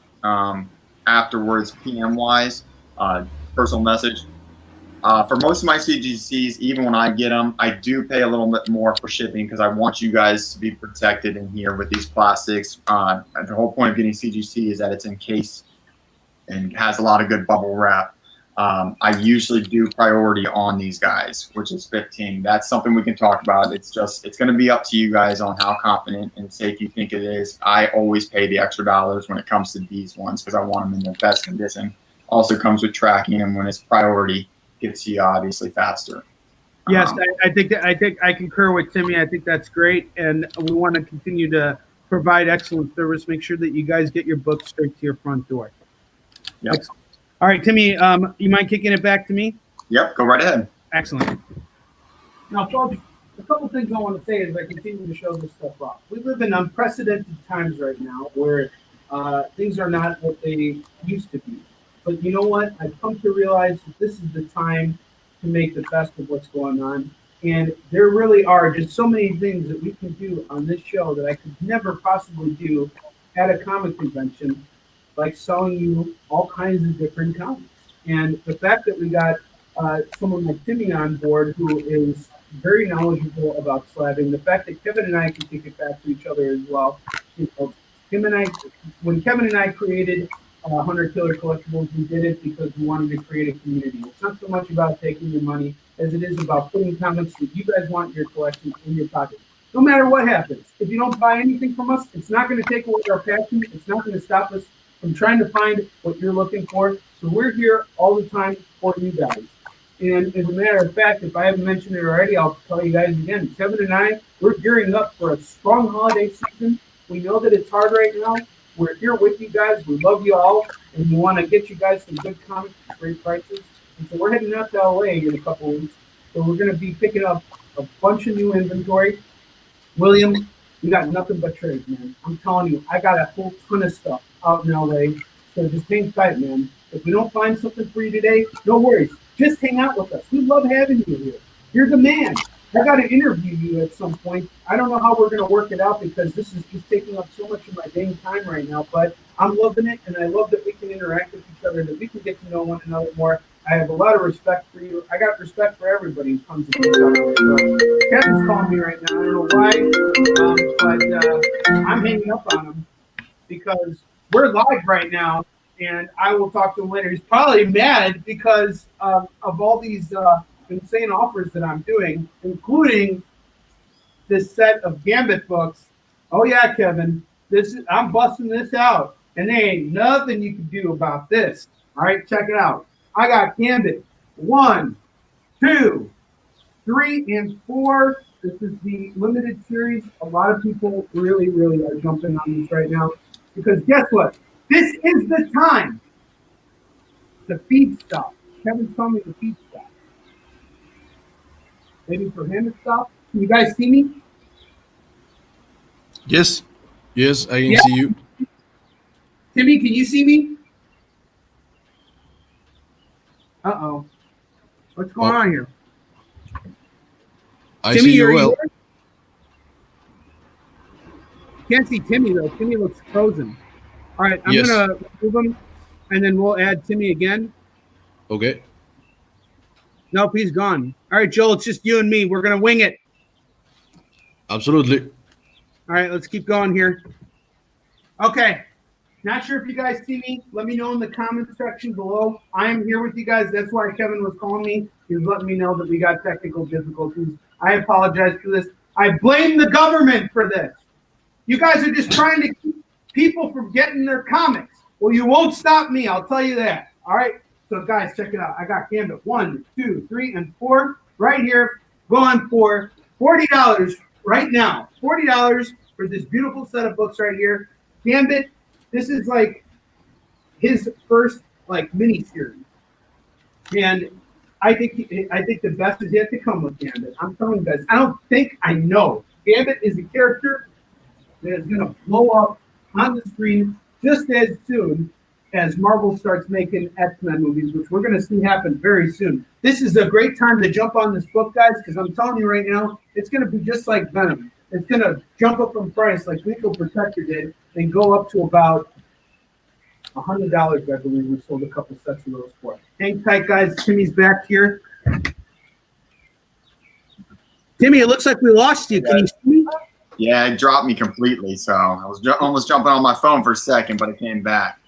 afterwards, PM-wise, personal message. For most of my CGCs, even when I get them, I do pay a little bit more for shipping because I want you guys to be protected in here with these plastics. The whole point of getting CGC is that it's encased and has a lot of good bubble wrap. I usually do priority on these guys, which is 15. That's something we can talk about. It's going to be up to you guys on how confident and safe you think it is. I always pay the extra dollars when it comes to these ones because I want them in the best condition. Also comes with tracking, and when it's priority, gets you obviously faster. Yes, I think I concur with Timmy. I think that's great, and we want to continue to provide excellent service. Make sure that you guys get your books straight to your front door. Yep. Excellent. All right, Timmy, you mind kicking it back to me? Yep, go right ahead. Excellent. Now, folks, a couple things I want to say as I continue to show this stuff off. We live in unprecedented times right now where things are not what they used to be. But you know what? I've come to realize that this is the time to make the best of what's going on. And there really are just so many things that we can do on this show that I could never possibly do at a comic convention, like selling you all kinds of different comics. And the fact that we got someone like Timmy on board who is very knowledgeable about slabbing, the fact that Kevin and I can take it back to each other as well. You know, when Kevin and I created 100 Killer Collectibles, we did it because we wanted to create a community. It's not so much about taking your money as it is about putting comics that you guys want in your collection in your pocket. No matter what happens, if you don't buy anything from us, it's not going to take away our passion. It's not going to stop us from trying to find what you're looking for. So we're here all the time for you guys. And as a matter of fact, if I haven't mentioned it already, I'll tell you guys again. Kevin and I, we're gearing up for a strong holiday season. We know that it's hard right now. We're here with you guys. We love you all, and we want to get you guys some good comics at great prices. And so we're heading out to LA in a couple weeks. So we're going to be picking up a bunch of new inventory. William, you got nothing but trades, man. I'm telling you, I got a whole ton of stuff out in LA. So just hang tight, man. If we don't find something for you today, no worries. Just hang out with us. We love having you here. You're the man. I got to interview you at some point. I don't know how we're going to work it out because this is just taking up so much of my dang time right now, but I'm loving it, and I love that we can interact with each other, that we can get to know one another more. I have a lot of respect for you. I got respect for everybody who comes to this show. Kevin's calling me right now. I don't know why, but I'm hanging up on him because we're live right now, and I will talk to him later. He's probably mad because of all these insane offers that I'm doing, including this set of Gambit books. Oh yeah, Kevin, I'm busting this out, and there ain't nothing you can do about this. All right, check it out. I got Gambit 1, 2, 3, and 4. This is the limited series. A lot of people really, really are jumping on this right now because guess what? This is the time. The feed stop. Kevin's telling me the feed stop. Maybe for him to stop. Can you guys see me? Yes, I can see you. Timmy, can you see me? Uh-oh. What's going on here? I Timmy, see you well. Can't see Timmy, though. Timmy looks frozen. All right, I'm going to move him, and then we'll add Timmy again. Okay. Nope, he's gone. All right, Joel, it's just you and me. We're going to wing it. Absolutely. All right, let's keep going here. Okay. Not sure if you guys see me. Let me know in the comment section below. I am here with you guys. That's why Kevin was calling me. He was letting me know that we got technical difficulties. I apologize for this. I blame the government for this. You guys are just trying to keep people from getting their comics. Well, you won't stop me. I'll tell you that. All right? So, guys, check it out. I got Gambit 1, 2, 3, and 4 right here going for $40 right now. $40 for this beautiful set of books right here. Gambit, this is like his first mini series. And I think the best is yet to come with Gambit. I'm telling you guys, I know. Gambit is a character that is going to blow up on the screen just as soon as Marvel starts making X-Men movies, which we're going to see happen very soon. This is a great time to jump on this book, guys, because I'm telling you right now, it's going to be just like Venom. It's going to jump up in price like Lethal Protector did and go up to about $100, I believe we sold a couple sets of those for. Hang tight, guys. Timmy's back here. Timmy, it looks like we lost you. Can you see me? Yeah, it dropped me completely. So I was almost jumping on my phone for a second, but it came back.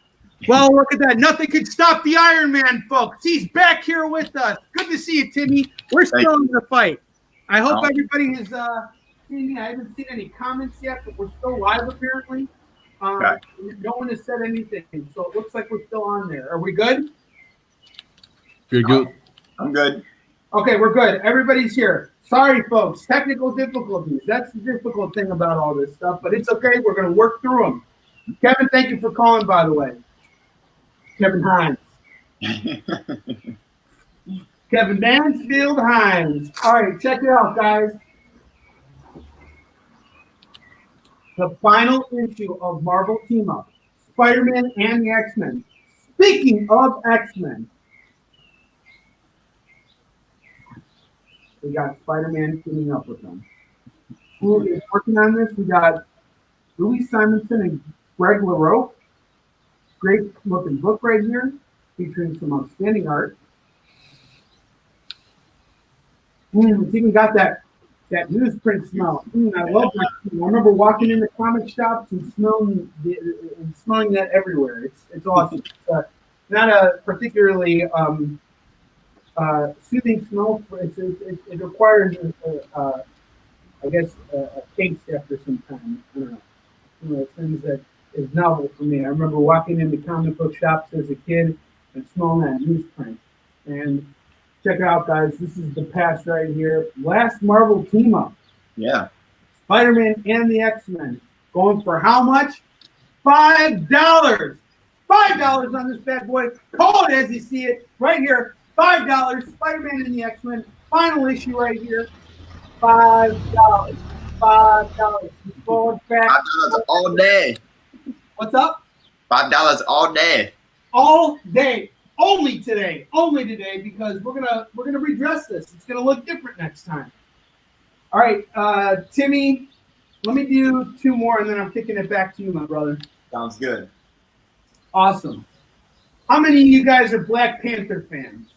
Well, look at that. Nothing could stop the Iron Man, folks. He's back here with us. Good to see you, Timmy. We're still in the fight. I hope everybody has seen me. I haven't seen any comments yet, but we're still live apparently. Okay. No one has said anything, so it looks like we're still on there. Are we good? You're good. I'm good. Okay, we're good. Everybody's here. Sorry, folks. Technical difficulties. That's the difficult thing about all this stuff, but it's okay. We're going to work through them. Kevin, thank you for calling, by the way. Kevin Hines. Kevin Mansfield Hines. All right, check it out, guys. The final issue of Marvel Team Up, Spider-Man and the X-Men. Speaking of X-Men, we got Spider-Man teaming up with them. Who is working on this? We got Louis Simonson and Greg LaRoche. Great looking book right here, featuring some outstanding art. It's even got that newsprint smell. I love that. I remember walking into comic shops and smelling that everywhere. It's awesome. It's not a particularly soothing smell. It requires, I guess, a taste after some time. I don't know. One of those things that is novel for me. I remember walking into comic book shops as a kid and smelling that newsprint. And check it out, guys. This is the past right here. Last Marvel team up. Yeah. Spider-Man and the X-Men. Going for how much? $5. $5 on this bad boy. Call it as you see it. Right here. $5. Spider-Man and the X-Men. Final issue right here. $5. $5. Going back. $5 all day. What's up? $5 all day. All day. Only today. Only today, because we're gonna redress this. It's gonna look different next time. All right, Timmy, let me do two more and then I'm kicking it back to you, my brother. Sounds good. Awesome. How many of you guys are Black Panther fans?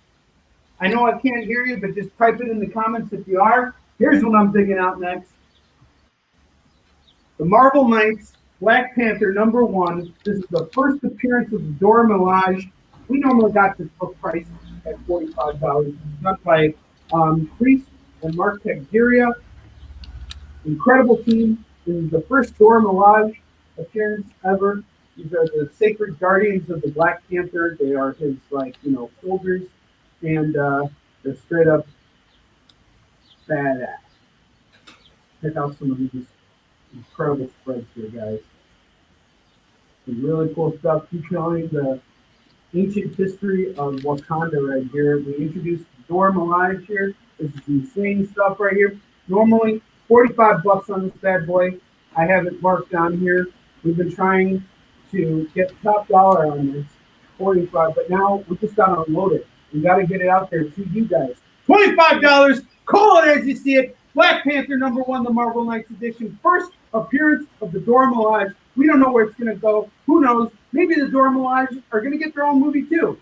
I know I can't hear you, but just type it in the comments if you are. Here's what I'm digging out next. The Marvel Knights, Black Panther #1. This is the first appearance of Dora Milaje. We normally got this book price at $45. It's done by Priest and Mark Teggeria. Incredible team. This is the first Dora Milaje appearance ever. These are the sacred guardians of the Black Panther. They are his, soldiers, and they're straight up badass. Check out some of these incredible spreads here, guys. Some really cool stuff. Featuring the ancient history of Wakanda right here. We introduced Dora Milaje here. This is insane stuff right here. Normally, $45 on this bad boy. I have it marked on here. We've been trying to get top dollar on this, $45, but now we just got to unload it. We got to get it out there to you guys. $25. Call it as you see it. Black Panther #1, the Marvel Knights edition. First appearance of the Dora Milaje. We don't know where it's going to go. Who knows? Maybe the Dora Milaje are going to get their own movie too.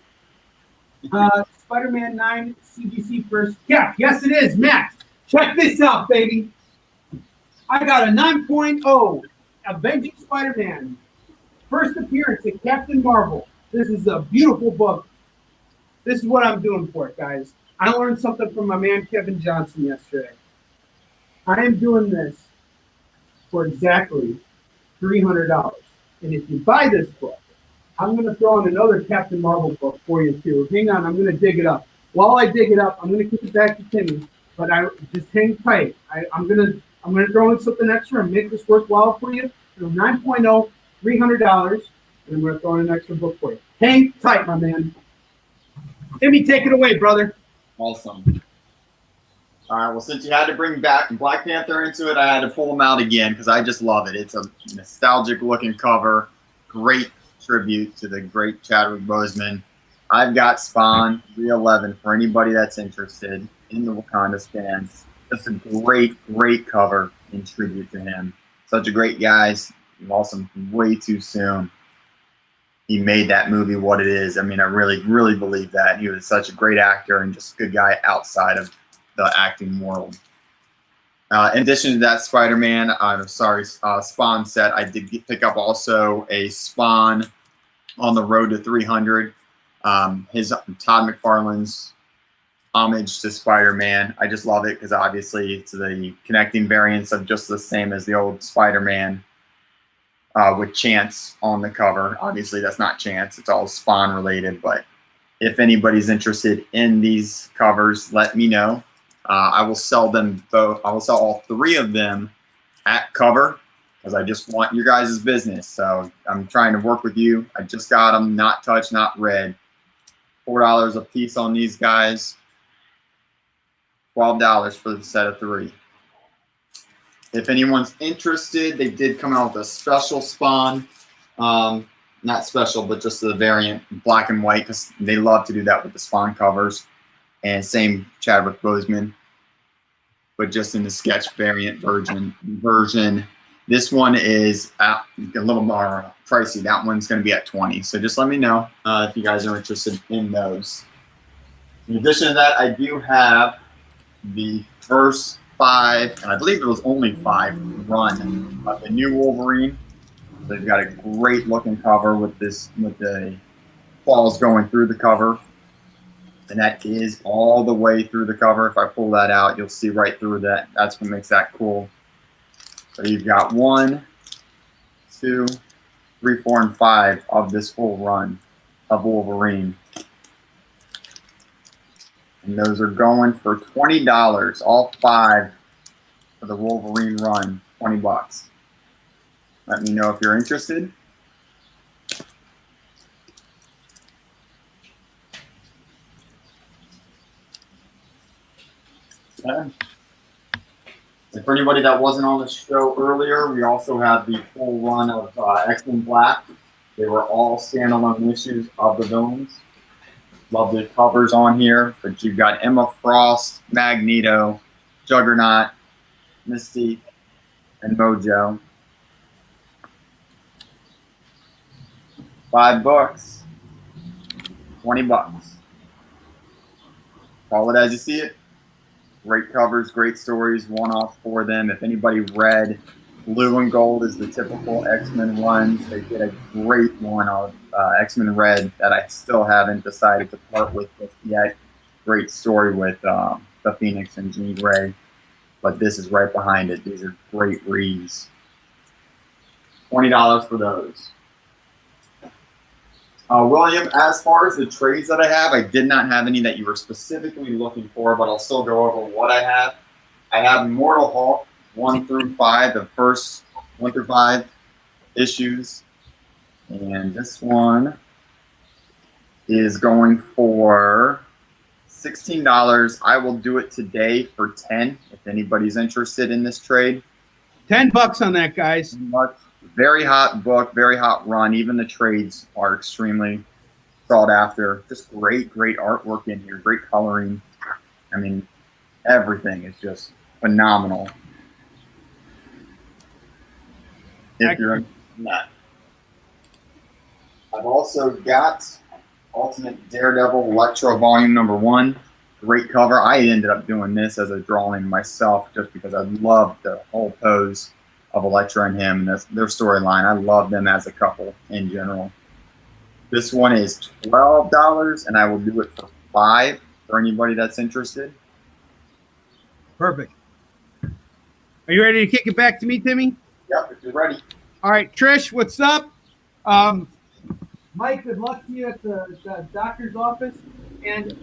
Spider-Man 9 CGC first. Yeah, yes it is, Max. Check this out, baby. I got a 9.0 Avenging Spider-Man. First appearance at Captain Marvel. This is a beautiful book. This is what I'm doing for it, guys. I learned something from my man Kevin Johnson yesterday. I am doing this for exactly $300. And if you buy this book, I'm going to throw in another Captain Marvel book for you too. Hang on, I'm going to dig it up. While I dig it up, I'm going to kick it back to Timmy, but I just hang tight. I'm going to throw in something extra and make this worthwhile for you. 9.0, $300, and I'm going to throw in an extra book for you. Hang tight, my man. Timmy, take it away, brother. Awesome. All right, well, since you had to bring back Black Panther into it, I had to pull them out again because I just love it. It's a nostalgic-looking cover. Great tribute to the great Chadwick Boseman. I've got Spawn 311 for anybody that's interested in the Wakanda stands. Just a great, great cover in tribute to him. Such a great guy. Lost him way too soon. He made that movie what it is. I mean, I really, really believe that. He was such a great actor and just a good guy outside of the acting world. In addition to that Spider-Man, Spawn set, I did pick up also a Spawn on the road to 300. His Todd McFarlane's homage to Spider-Man. I just love it because obviously it's the connecting variants of just the same as the old Spider-Man with Chance on the cover. Obviously that's not Chance, it's all Spawn related, but if anybody's interested in these covers, let me know. I will sell them both. I will sell all 3 of them at cover because I just want your guys' business. So I'm trying to work with you. I just got them, not touched, not read. $4 a piece on these guys. $12 for the set of 3. If anyone's interested, they did come out with a special Spawn. Not special, but just the variant black and white because they love to do that with the Spawn covers. And same Chadwick Boseman, but just in the sketch variant version. This one is a little more pricey. That one's going to be at $20. So just let me know if you guys are interested in those. In addition to that, I do have the first 5, and I believe it was only 5 run of the new Wolverine. They've got a great looking cover with the claws going through the cover. And that is all the way through the cover. If I pull that out, you'll see right through that. That's what makes that cool. So you've got 1, 2, 3, 4, and 5 of this full run of Wolverine. And those are going for $20. All 5 for the Wolverine run, $20. Let me know if you're interested. Okay. And for anybody that wasn't on the show earlier, we also have the full run of X-Men Black. They were all standalone issues of the villains. Love the covers on here, but you've got Emma Frost, Magneto, Juggernaut, Mystique, and Mojo. 5 books, $20. Call it as you see it. Great covers, great stories, one-off for them. If anybody read Blue and Gold is the typical X-Men runs, they did a great one of X-Men Red that I still haven't decided to part with just yet. Great story with the Phoenix and Jean Grey, but this is right behind it. These are great reads. $20 for those. William, as far as the trades that I have, I did not have any that you were specifically looking for, but I'll still go over what I have. I have Immortal Hulk 1 through 5, the first 1 through 5 issues. And this one is going for $16. I will do it today for $10 if anybody's interested in this trade. $10 on that, guys. $10. Very hot book, very hot run. Even the trades are extremely sought after. Just great artwork in here. Great coloring. I mean, everything is just phenomenal. If you're interested in that. I've also got Ultimate Daredevil Electro Volume Number 1. Great cover. I ended up doing this as a drawing myself just because I love the whole pose of Electro and him, and their storyline. I love them as a couple in general. This one is $12, and I will do it for $5 for anybody that's interested. Perfect. Are you ready to kick it back to me, Timmy? Yep, if you're ready. All right, Trish, what's up? Mike, good luck to you at the doctor's office. And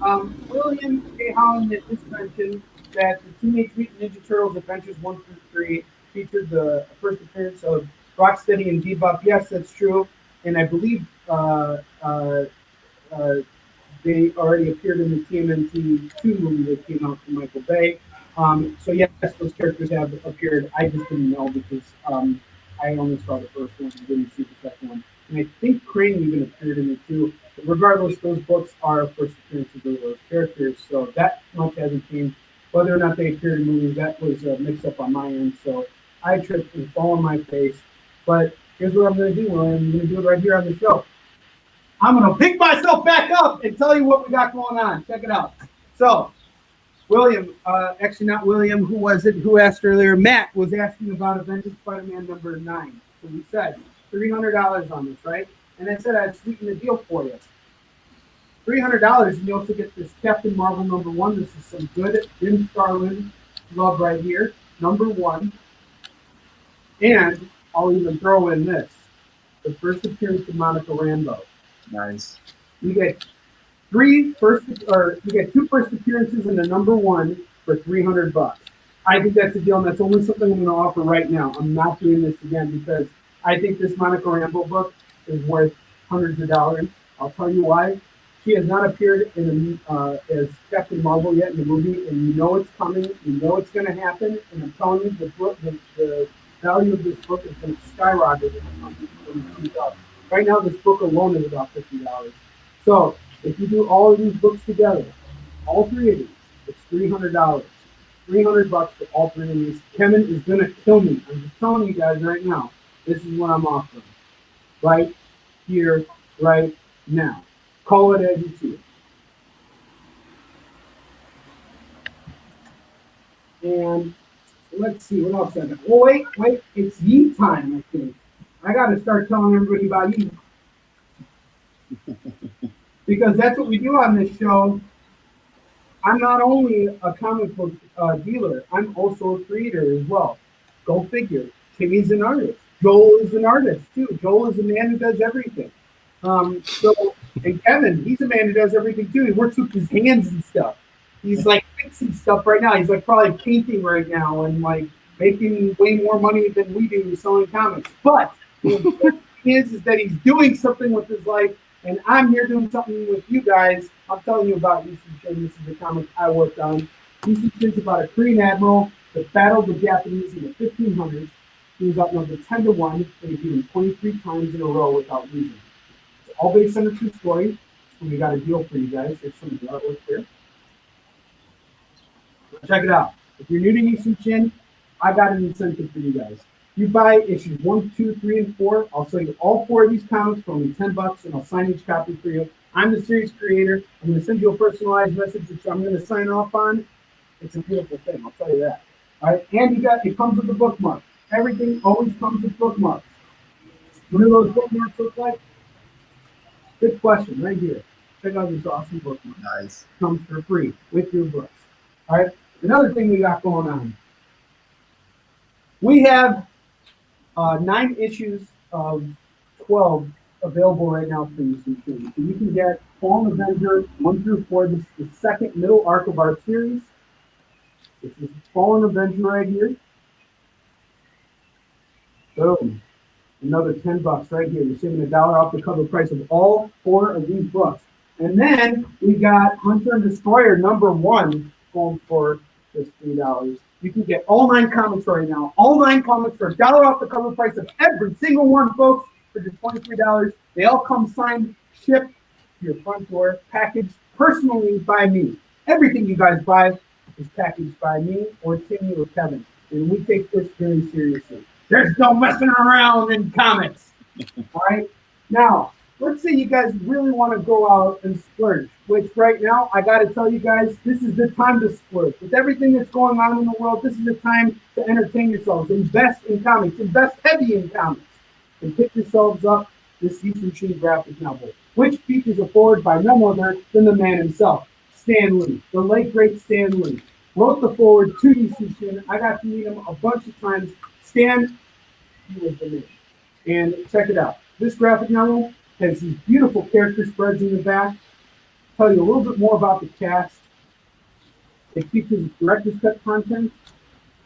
William J. Holland had just mentioned that the Teenage Mutant Ninja Turtles Adventures 1 through 3 featured the first appearance of Rocksteady and Bebop. Yes, that's true. And I believe they already appeared in the TMNT 2 movie that came out from Michael Bay. So yes, those characters have appeared. I just didn't know because I only saw the first one and didn't see the second one. And I think Crane even appeared in it too. But regardless, those books are first appearances of those characters. So that much hasn't changed. Whether or not they appeared in movies, that was a mix-up on my end. So I tripped and fall on my face. But here's what I'm going to do, William. I'm going to do it right here on the show. I'm going to pick myself back up and tell you what we got going on. Check it out. So William, actually not William, who was it? Who asked earlier? Matt was asking about Avengers Spider-Man #9. So we said $300 on this, right? And I said I'd sweeten the deal for you. $300, and you also get this Captain Marvel #1. This is some good Jim Starlin love right here, #1. And I'll even throw in this, the first appearance of Monica Rambeau. Nice. You get two first appearances in the #1 for $300. I think that's a deal, and that's only something I'm going to offer right now. I'm not doing this again because I think this Monica Rambeau book is worth hundreds of dollars. I'll tell you why. She has not appeared in as Captain Marvel yet in the movie, and you know it's coming. You know it's going to happen, and I'm telling you, the value of this book is going to skyrocket in the company. Right now, this book alone is about $50. So if you do all of these books together, all three of these, it's $300. $300 for all three of these. Kevin is going to kill me. I'm just telling you guys right now. This is what I'm offering. Right here, right now. Call it as you see it. And let's see what else I got. Oh, wait, it's Yeet time, I think. I got to start telling everybody about Yeet. Because that's what we do on this show. I'm not only a comic book dealer, I'm also a creator as well. Go figure. Timmy's an artist. Joel is an artist too. Joel is a man who does everything. And Kevin, he's a man who does everything too. He works with his hands and stuff. He's like fixing stuff right now. He's like probably painting right now and like making way more money than we do selling comics. But the important thing is that he's doing something with his life, and I'm here doing something with you guys. I'm telling you about Yusuf Shin. This is the comic I worked on. Yusuf Shin's about a Korean admiral that battled the Japanese in the 1500s. He was outnumbered 10-1, and he beat him 23 times in a row without losing. It's all based on a true story. And we got a deal for you guys. There's some of the artwork here. Check it out. If you're new to Yusuf Shin, I got an incentive for you guys. You buy issues 1, 2, 3, and 4. I'll sell you all 4 of these comics for only $10, and I'll sign each copy for you. I'm the series creator. I'm going to send you a personalized message, which I'm going to sign off on. It's a beautiful thing. I'll tell you that. All right, and it comes with a bookmark. Everything always comes with bookmarks. What do those bookmarks look like? Good question, right here. Check out this awesome bookmark. Nice. Comes for free with your books. All right. Another thing we got going on. We have 9 issues of 12 available right now for you. So you can get Fallen Avenger 1 through 4. This is the second middle arc of our series. This is Fallen Avenger right here. Boom. Another $10 right here. You're saving $1 off the cover price of all 4 of these books. And then we got Hunter and Destroyer #1 going for just $3. You can get all 9 comics right now. All 9 comics for $1 off the cover price of every single one, folks, for just $23. They all come signed, shipped to your front door, packaged personally by me. Everything you guys buy is packaged by me or Timmy or Kevin. And we take this very seriously. There's no messing around in comics. All right? Now, let's say you guys really want to go out and splurge, which right now, I got to tell you guys, this is the time to splurge. With everything that's going on in the world, this is the time to entertain yourselves. Invest in comics. Invest heavy in comics. And pick yourselves up this Yusuf Shin graphic novel, which features a forward by none other than the man himself, Stan Lee, the late, great Stan Lee. Wrote the forward to Yusuf Shin. I got to meet him a bunch of times. Stan, he was the man. And check it out. This graphic novel has these beautiful character spreads in the back. Tell you a little bit more about the cast. It features director's cut content,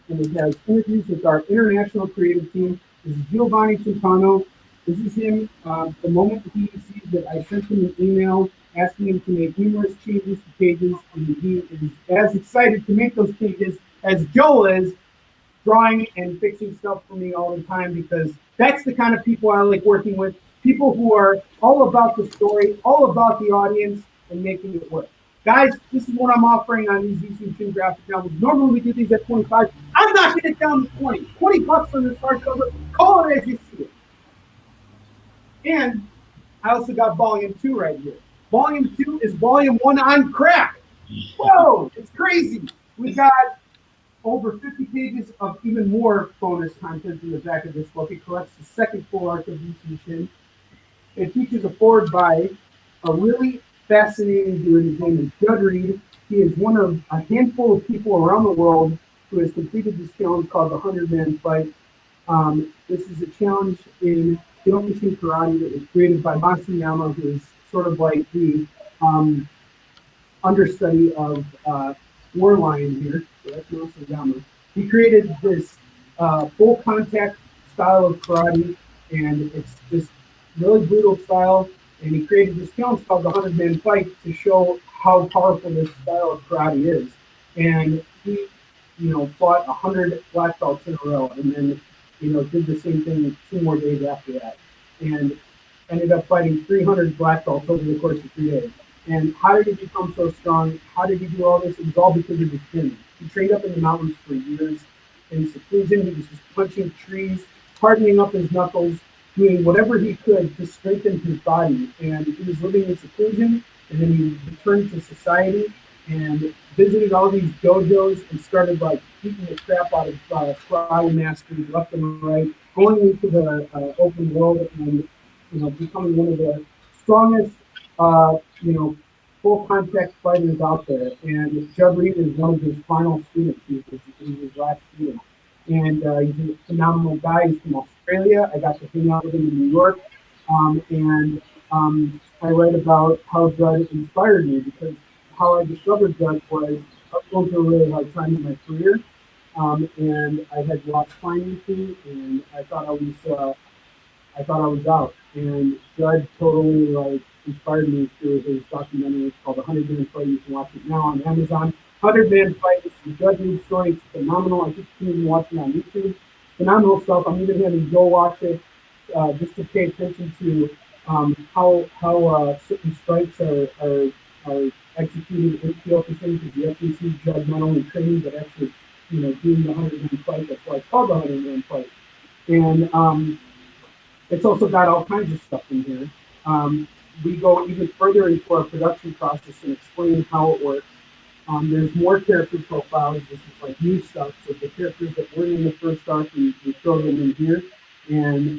and it has interviews with our international creative team. This is Giovanni Cimpano. This is him. The moment he sees that I sent him an email asking him to make numerous changes to pages, and he is as excited to make those changes as Joel is, drawing and fixing stuff for me all the time, because that's the kind of people I like working with. People who are all about the story, all about the audience, and making it work. Guys, this is what I'm offering on these Yusuf Shin graphic novels. Normally we do these at 25. I'm knocking it down to 20. $20 on this hardcover. Call it as you see it. And I also got volume 2 right here. Volume 2 is volume 1 on crack. Whoa, it's crazy. We got over 50 pages of even more bonus content in the back of this book. It collects the second full arc of Each. It features a forward by a really fascinating dude. His name is Judd Reed. He is one of a handful of people around the world who has completed this challenge called the 100-Man Fight. This is a challenge in Kyokushin karate that was created by Masuyama, who is sort of like the understudy of War Lion here. So that's Masuyama. He created this full contact style of karate, and it's this really brutal style. And he created this challenge called the 100-Man Fight to show how powerful this style of karate is. And he, fought 100 black belts in a row, and then, did the same thing 2 more days after that, and ended up fighting 300 black belts over the course of 3 days. And how did he become so strong? How did he do all this? It was all because of his training. He trained up in the mountains for years in seclusion. He was just punching trees, hardening up his knuckles, doing whatever he could to strengthen his body. And he was living in seclusion, and then he returned to society and visited all these dojos and started beating the crap out of karate masters left and right, going into the open world and becoming one of the strongest full contact fighters out there. And Judd Reed is one of his final students. He's his last student. And he's a phenomenal guy. He's from Australia. I got to hang out with him in New York. I write about how Judd inspired me, because how I discovered Judd was I was going through a really hard time in my career. And I had lost financing, and I thought I was out. And Judd totally inspired me through his documentary. It's called The 100-Man Fight. You can watch it now on Amazon. 100-Man Fight. It's the Judd Reed story. It's phenomenal. I just been watching it on YouTube. Phenomenal stuff. I'm even having Joe watch it just to pay attention to how certain strikes are executed in Kyokushin, because you actually see Judd not only training but actually doing the 100-Man Fight. That's why it's called the 100-Man Fight. And it's also got all kinds of stuff in here. We go even further into our production process and explain how it works. There's more character profiles. This is new stuff. So the characters that weren't in the first arc, we throw them in here. And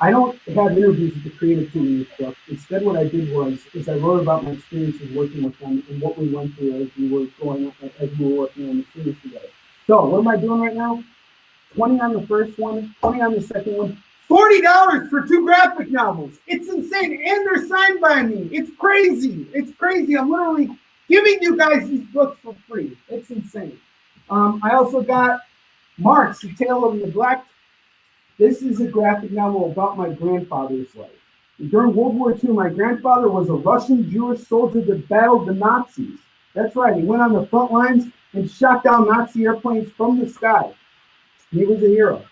I don't have interviews with the creative team in this book. Instead, what I did was I wrote about my experiences working with them and what we went through as we were working on the series together. So what am I doing right now? 20 on the first one, 20 on the second one. $40 for 2 graphic novels. It's insane. And they're signed by me. It's crazy. It's crazy. I'm literally giving you guys these books for free. It's insane. I also got Marks, A Tale of Neglect. This is a graphic novel about my grandfather's life. During World War II, my grandfather was a Russian Jewish soldier that battled the Nazis. That's right. He went on the front lines and shot down Nazi airplanes from the sky. He was a hero.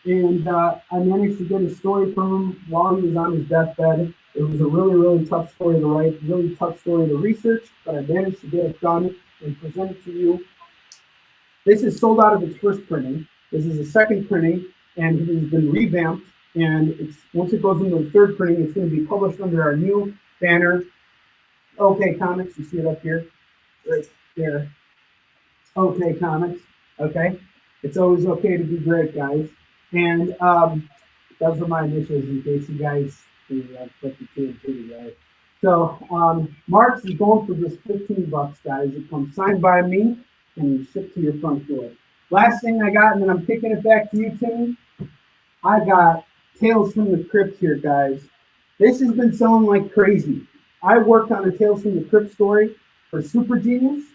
And I managed to get a story from him while he was on his deathbed. It was a really, really tough story to write, really tough story to research, but I managed to get it done and present it to you. This is sold out of its first printing. This is a second printing, and it has been revamped. And once it goes into the third printing, it's going to be published under our new banner, OK Comics. You see it up here, right there. OK Comics. Okay, it's always okay to be great, guys. And those are my initials in case you guys put the 2 and 2 together. So Marks is going for just $15, guys. It comes signed by me and shipped to your front door. Last thing I got, and then I'm kicking it back to you, Timmy. I got Tales from the Crypt here, guys. This has been selling like crazy. I worked on a Tales from the Crypt story for Super Genius.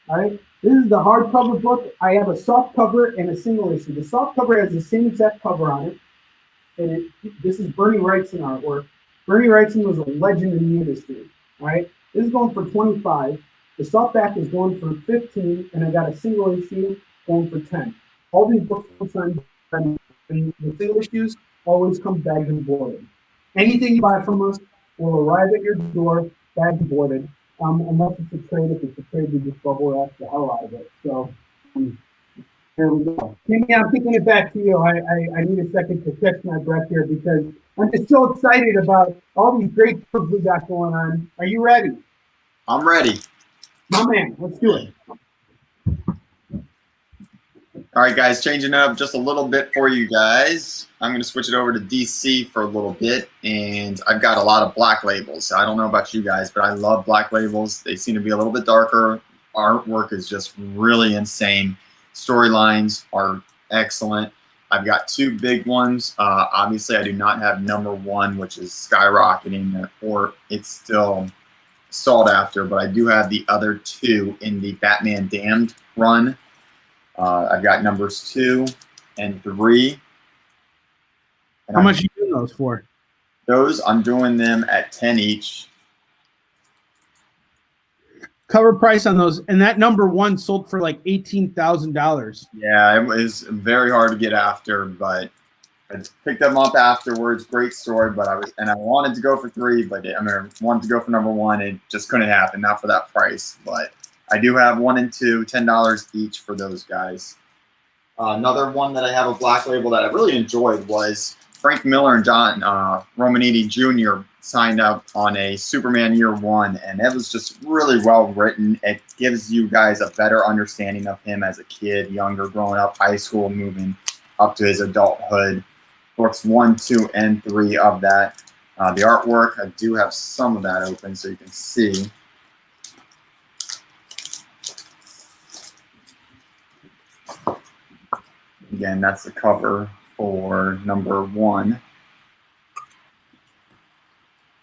All right. This is the hardcover book. I have a soft cover and a single issue. The soft cover has the same exact cover on it. And this is Bernie Wrightson artwork. Bernie Wrightson was a legend in the industry. All right. This is going for $25. The softback is going for $15, and I got a single issue going for $10. All these books are signed, and the single issues always come bagged and boarded. Anything you buy from us will arrive at your door, bagged and boarded. Unless it's a trade. If it's a trade, we just bubble wrap the hell out of it. So here we go. Timmy, I'm kicking it back to you. I need a second to catch my breath here because I'm just so excited about all these great books we got going on. Are you ready? I'm ready. My man, let's do it. All right, guys, changing it up just a little bit for you guys. I'm going to switch it over to DC for a little bit, and I've got a lot of black labels. I don't know about you guys, but I love black labels. They seem to be a little bit darker. Artwork is just really insane. Storylines are excellent. I've got two big ones. Obviously, I do not have number one, which is skyrocketing, or it's still sought after, but I do have the other two in the Batman Damned run. I've got numbers 2 and 3. And How much are you doing those for? Those, I'm doing them at 10 each. Cover price on those, and that number 1 sold for like $18,000. Yeah, it was very hard to get after, but I picked them up afterwards. Great story, but I wanted to go for 3, but I wanted to go for number 1. It just couldn't happen, not for that price. But I do have 1 and 2, $10 each for those guys. Another one that I have a black label that I really enjoyed was Frank Miller and John Romanitti Jr. signed up on a Superman Year 1, and it was just really well written. It gives you guys a better understanding of him as a kid, younger, growing up, high school, moving up to his adulthood. Books 1, 2, and 3 of that. The artwork, I do have some of that open so you can see. Again, that's the cover for number 1.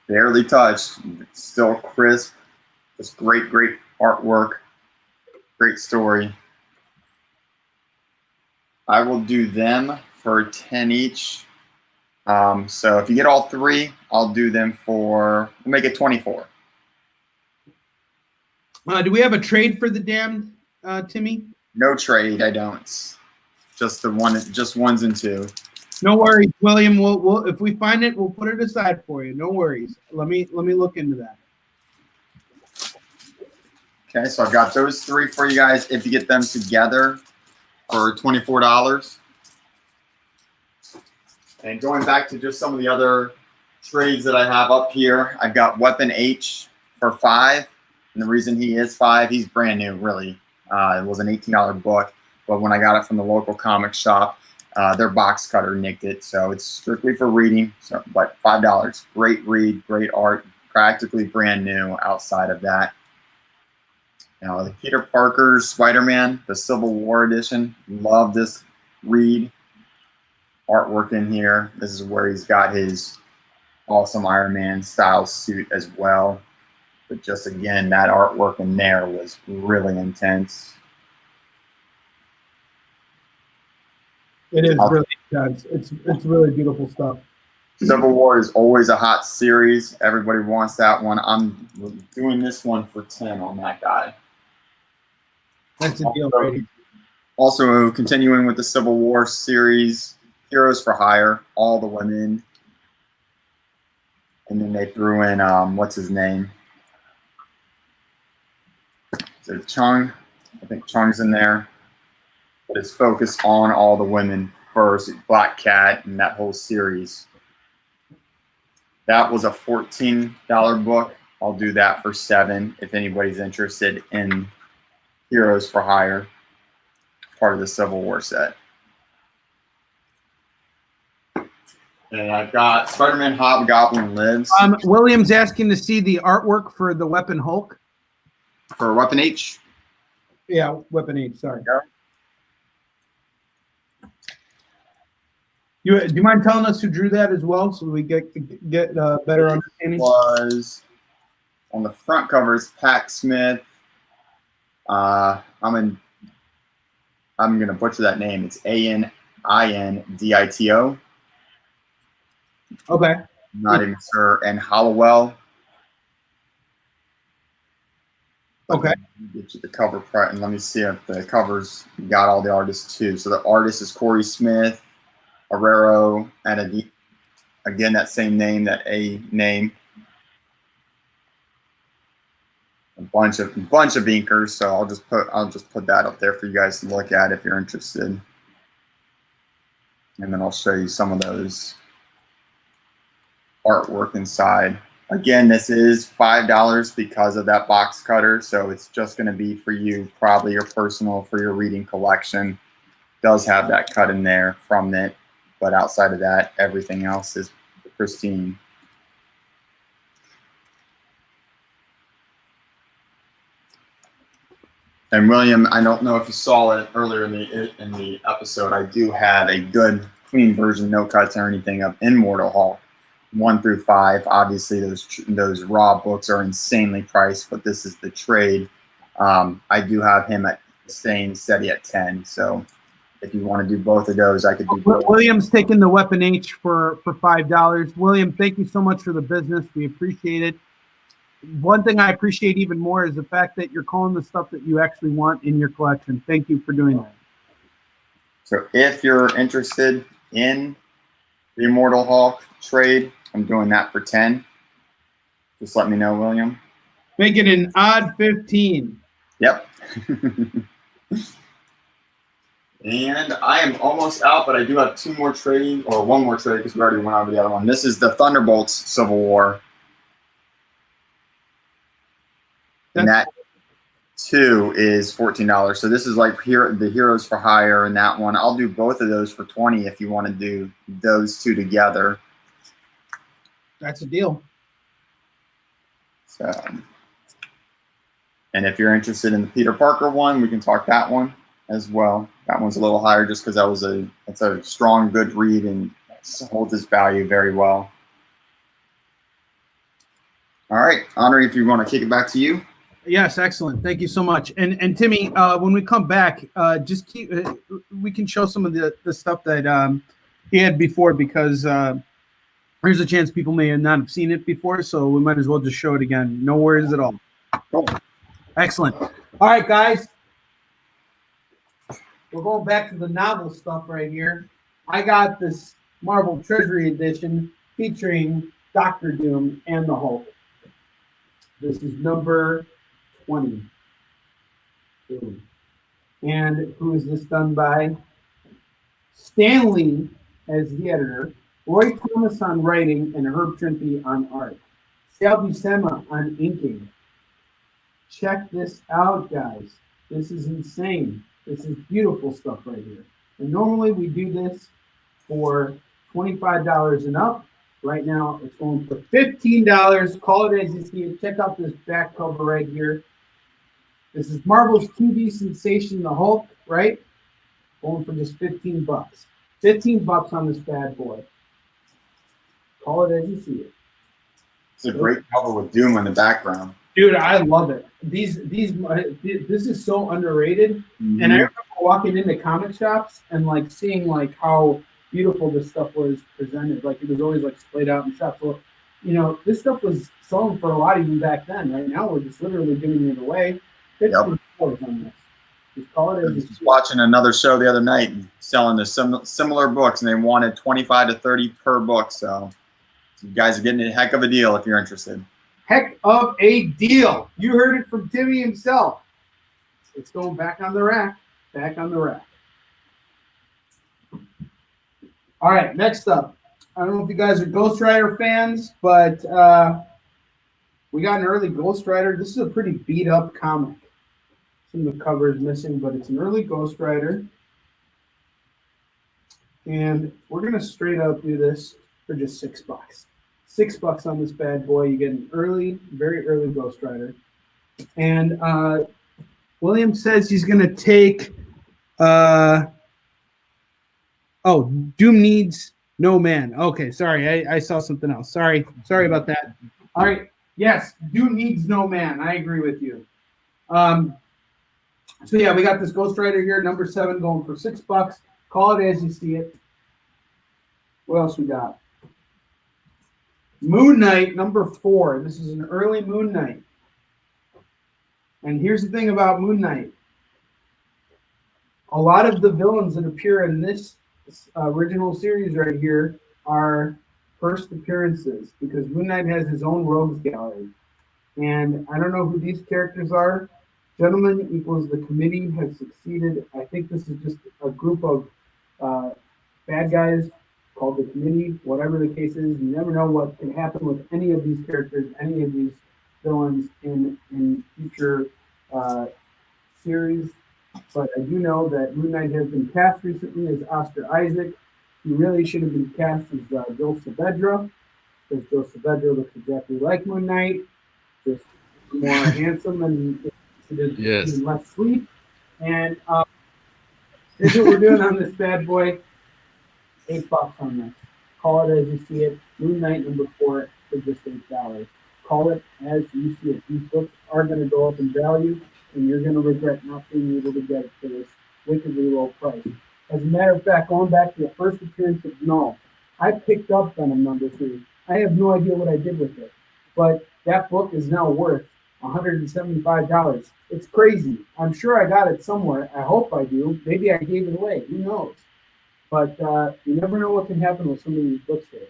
Barely touched, still crisp. Just great, great artwork. Great story. I will do them for 10 each. So if you get all 3, I'll do them for, we'll make it 24. Do we have a trade for the Damned, Timmy? No trade, I don't. Just the one, just 1s and 2. No worries, William. We'll if we find it, we'll put it aside for you. No worries. Let me look into that. Okay, so I've got those 3 for you guys. If you get them together for $24. And going back to just some of the other trades that I have up here, I've got Weapon H for $5. And the reason he is $5, he's brand new, really. It was an $18 book. But when I got it from the local comic shop, their box cutter nicked it. So it's strictly for reading. So, but $5. Great read, great art, practically brand new outside of that. Now, the Peter Parker's Spiderman, the Civil War edition. Love this read. Artwork in here. This is where he's got his awesome Iron Man style suit as well. But just again, that artwork in there was really intense. It is really intense. It's really beautiful stuff. Civil War is always a hot series. Everybody wants that one. I'm doing this one for 10 on that guy. That's a deal, Brady. Also, continuing with the Civil War series, Heroes for Hire, all the women. And then they threw in, what's his name? Is it Chung? I think Chung's in there. But it's focused on all the women first, Black Cat and that whole series. That was a $14 book. I'll do that for $7 if anybody's interested in Heroes for Hire, part of the Civil War set. And I've got Spider-Man Hobgoblin Lives. William's asking to see the artwork for the Weapon Hulk. For Weapon H? Yeah, Weapon H, sorry. Yeah. Do you mind telling us who drew that as well, so we get better understanding? Was on the front cover is Pat Smith. I'm gonna butcher that name. It's Anindito. Okay. Not even sure. And Hollowell. Okay. Get you the cover part, and let me see if the covers got all the artists too. So the artist is Corey Smith. Herrero, and again that same name, that A name. A bunch of inkers, so I'll just put that up there for you guys to look at if you're interested. And then I'll show you some of those artwork inside Again, this is $5 because of that box cutter, so it's just going to be for you, probably your personal, for your reading collection. Does have that cut in there from it, but outside of that, everything else is pristine. And William, I don't know if you saw it earlier in the episode. I do have a good, clean version, no cuts or anything, of Immortal Hulk 1 through 5. Obviously, those raw books are insanely priced, but this is the trade. I do have him at staying steady at 10. So if you want to do both of those, I could do both. William's taking the Weapon H for $5. William, thank you so much for the business. We appreciate it. One thing I appreciate even more is the fact that you're calling the stuff that you actually want in your collection. Thank you for doing that. So if you're interested in the Immortal Hulk trade, I'm doing that for 10. Just let me know, William. Make it an odd 15. Yep. And I am almost out, but I do have two more trading, or one more trade because we already went over the other one. This is the Thunderbolts Civil War. And that two is $14. So this is like the Heroes for Hire and that one. I'll do both of those for 20 if you want to do those two together. That's a deal. So, and if you're interested in the Peter Parker one, we can talk that one as well. That one's a little higher just because it's a strong, good read and holds its value very well. All right, Onrie, if you want to kick it back to you. Yes, excellent. Thank you so much. And Timmy, when we come back, just keep. We can show some of the stuff that he had before because there's a chance people may not have seen it before, so we might as well just show it again. No worries at all. Cool. Excellent. All right, guys. We're going back to the novel stuff right here. I got this Marvel Treasury edition featuring Doctor Doom and the Hulk. This is number 20. And who is this done by? Stan Lee as the editor, Roy Thomas on writing, and Herb Trimpe on art. Sal Buscema on inking. Check this out, guys. This is insane. This is beautiful stuff right here. And normally we do this for $25 and up. Right now it's going for $15. Call it as you see it. Check out this back cover right here. This is Marvel's TV sensation, the Hulk, right? Going for just 15 bucks. 15 bucks on this bad boy. Call it as you see it. It's a great cover with Doom in the background. Dude, I love it. This is so underrated. Mm-hmm. And I remember walking into comic shops and like seeing like how beautiful this stuff was presented. Like it was always like splayed out in shops. Well, you know, this stuff was selling for a lot even back then. Right now we're just literally giving it away. Yep. On this. Just call it I was just watching another show the other night and selling the similar books, and they wanted 25 to 30 per book. So you guys are getting a heck of a deal if you're interested. Heck of a deal. You heard it from Timmy himself. It's going back on the rack. Back on the rack. All right, next up. I don't know if you guys are Ghost Rider fans, but we got an early Ghost Rider. This is a pretty beat up comic. Some of the cover is missing, but it's an early Ghost Rider. And we're going to straight up do this for just $6. $6 on this bad boy. You get an early, very early Ghost Rider. And William says he's going to take... Doom Needs No Man. Okay, sorry. I saw something else. Sorry about that. All right. Yes, Doom Needs No Man. I agree with you. So yeah, we got this Ghost Rider here, number 7, going for $6. Call it as you see it. What else we got? Moon Knight, number 4. This is an early Moon Knight. And here's the thing about Moon Knight. A lot of the villains that appear in this original series right here are first appearances because Moon Knight has his own rogues gallery. And I don't know who these characters are. Gentlemen equals the committee has succeeded. I think this is just a group of bad guys called the Committee, whatever the case is. You never know what can happen with any of these characters, any of these villains in future series. But I do know that Moon Knight has been cast recently as Oscar Isaac. He really should have been cast as Joe Saavedra, because Joe Saavedra looks exactly like Moon Knight, just more handsome and even less sweet. And here's what we're doing on this bad boy. $8 on this. Call it as you see it. Moon Knight #4 for just $8. Call it as you see it. These books are going to go up in value, and you're going to regret not being able to get it for this wickedly low price. As a matter of fact, going back to the first appearance of Null, I picked up Venom #3. I have no idea what I did with it, but that book is now worth $175. It's crazy. I'm sure I got it somewhere. I hope I do. Maybe I gave it away. Who knows? But you never know what can happen with some of these books here.